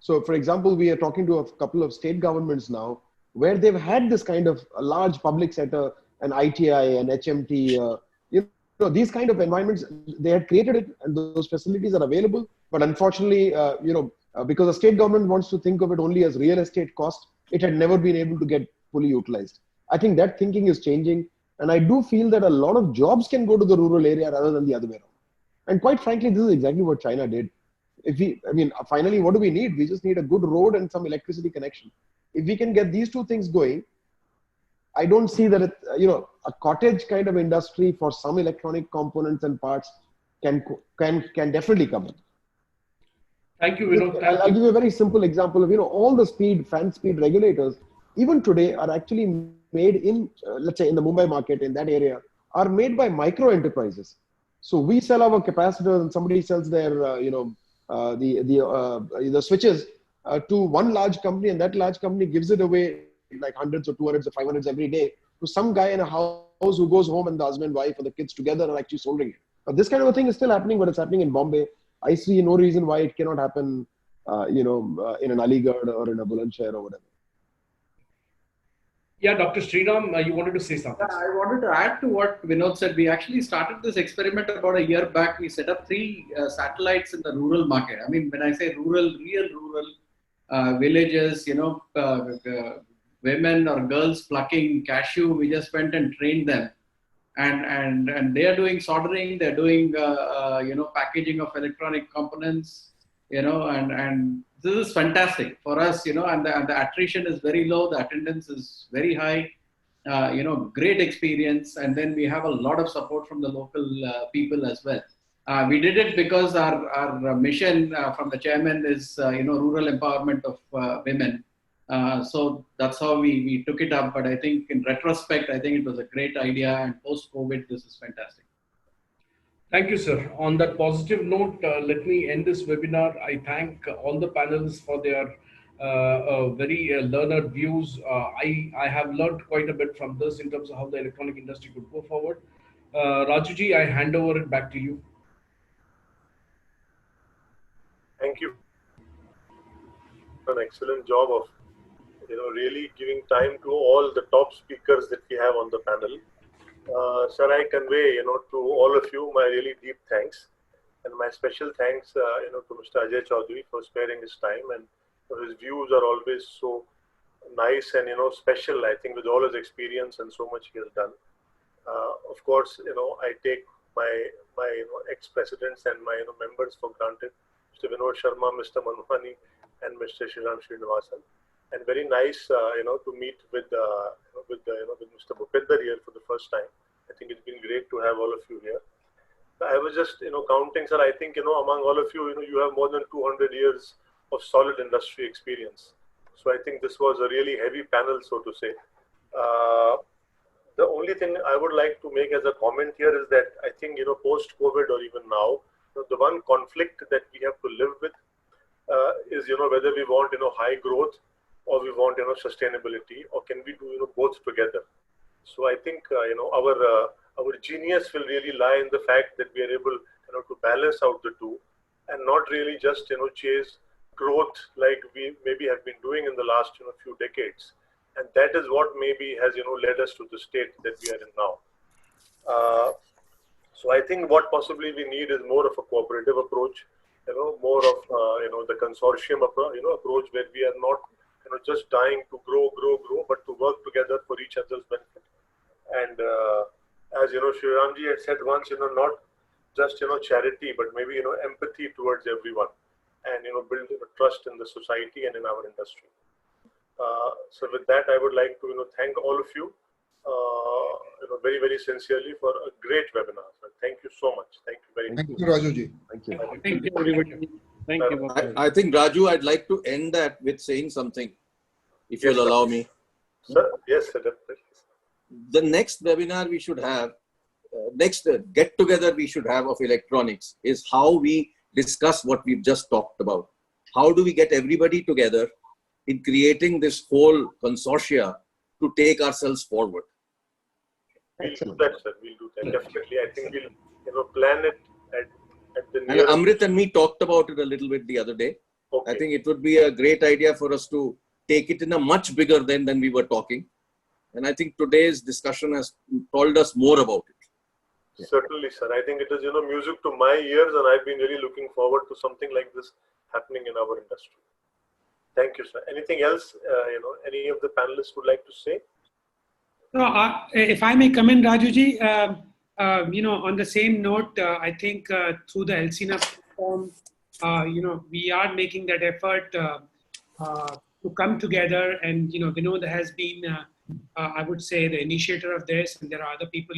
So for example, we are talking to a couple of state governments now where they've had this kind of a large public sector, an ITI, an HMT, these kind of environments, they had created it and those facilities are available. But unfortunately, because the state government wants to think of it only as real estate cost, it had never been able to get fully utilized. I think that thinking is changing. And I do feel that a lot of jobs can go to the rural area rather than the other way around. And quite frankly, this is exactly what China did. Finally, what do we need? We just need a good road and some electricity connection. If we can get these two things going, I don't see that a cottage kind of industry for some electronic components and parts can definitely come in. Thank you, Vinod. I'll give you a very simple example of, all the fan speed regulators, even today are actually made in, let's say in the Mumbai market, in that area, are made by micro enterprises. So we sell our capacitors and somebody sells their, the switches to one large company, and that large company gives it away like hundreds or 200s or 500s every day to some guy in a house who goes home and the husband, wife, or the kids together are actually soldering it. But this kind of a thing is still happening, but it's happening in Bombay. I see no reason why it cannot happen, in an Aligarh or in a Bulandshahr or whatever. Yeah, Dr. Sriram, you wanted to say something. Yeah, I wanted to add to what Vinod said. We actually started this experiment about a year back. We set up 3 satellites in the rural market. I mean, when I say rural, real rural villages, women or girls plucking cashew, we just went and trained them. And they are doing soldering, they're doing, packaging of electronic components, and this is fantastic for us, and the attrition is very low, the attendance is very high, great experience. And then we have a lot of support from the local people as well. We did it because our mission from the chairman is, rural empowerment of women. So that's how we took it up. But I think in retrospect, I think it was a great idea. And post-COVID, this is fantastic. Thank you, sir. On that positive note, let me end this webinar. I thank all the panelists for their very learned views. I have learned quite a bit from this in terms of how the electronic industry could go forward. Rajuji, I hand over it back to you. Thank you. An excellent job of really giving time to all the top speakers that we have on the panel. Sir, I convey to all of you my really deep thanks, and my special thanks to Mr. Ajay Chaudhary for sparing his time, and his views are always so nice and special. I think with all his experience and so much he has done. Of course, I take my ex-presidents and my members for granted, Mr. Vinod Sharma, Mr. Manwani, and Mr. Sriram Srinivasan. And very nice, to meet with Mr. Bhupinder here for the first time. I think it's been great to have all of you here. I was just, counting, sir. I think, among all of you, you have more than 200 years of solid industry experience. So I think this was a really heavy panel, so to say. The only thing I would like to make as a comment here is that I think, post-COVID or even now, the one conflict that we have to live with is, whether we want, high growth, or we want sustainability, or can we do both together. So I think our genius will really lie in the fact that we are able to balance out the two, and not really just chase growth like we maybe have been doing in the last few decades. And that is what maybe has led us to the state that we are in now. So I think what possibly we need is more of a cooperative approach, more of the consortium approach, where we are not just dying to grow, but to work together for each other's benefit. And as Sriramji had said once, not just charity, but maybe empathy towards everyone, and build trust in the society and in our industry. So with that, I would like to thank all of you, very, very sincerely for a great webinar. So thank you so much. Thank you very much. Thank you, Rajuji. Thank you. Thank you, everybody. Thank you. I think, Raju, I'd like to end that with saying something, if you'll allow me. Sir, yes, sir, definitely. The next webinar we should have, next get-together we should have of electronics is how we discuss what we've just talked about. How do we get everybody together in creating this whole consortia to take ourselves forward? We'll do that, sir. We'll do that. Definitely. I think we'll plan it at the And Amrit and me talked about it a little bit the other day. Okay. I think it would be a great idea for us to take it in a much bigger than we were talking. And I think today's discussion has told us more about it. Certainly, sir. I think it is, music to my ears, and I've been really looking forward to something like this happening in our industry. Thank you, sir. Anything else, any of the panelists would like to say? No, if I may come in, Rajuji, on the same note, I think through the Elsina platform, we are making that effort to come together, and Vinod has been, I would say, the initiator of this, and there are other people,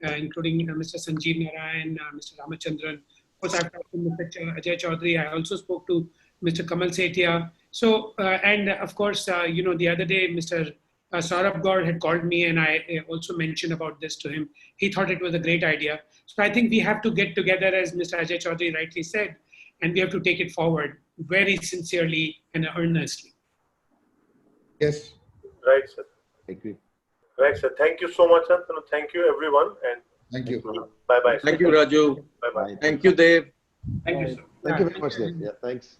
including Mr. Sanjeev Narayan, Mr. Ramachandran. Of course, I've talked to Mr. Ajay Chaudhary. I also spoke to Mr. Kamal Setia. So, and of course, the other day, Mr. Saurabh Gaur had called me, and I also mentioned about this to him. He thought it was a great idea. So I think we have to get together, as Mr. Ajay Chaudhary rightly said, and we have to take it forward very sincerely and earnestly. Yes. Right, sir. I agree. Right, sir. Thank you so much, sir. Thank you, everyone. And Thank you. bye-bye. Thank you, Raju. Bye-bye. Thank you, Dave. Thank you, sir. Thank you very much, Dave. Yeah, thanks.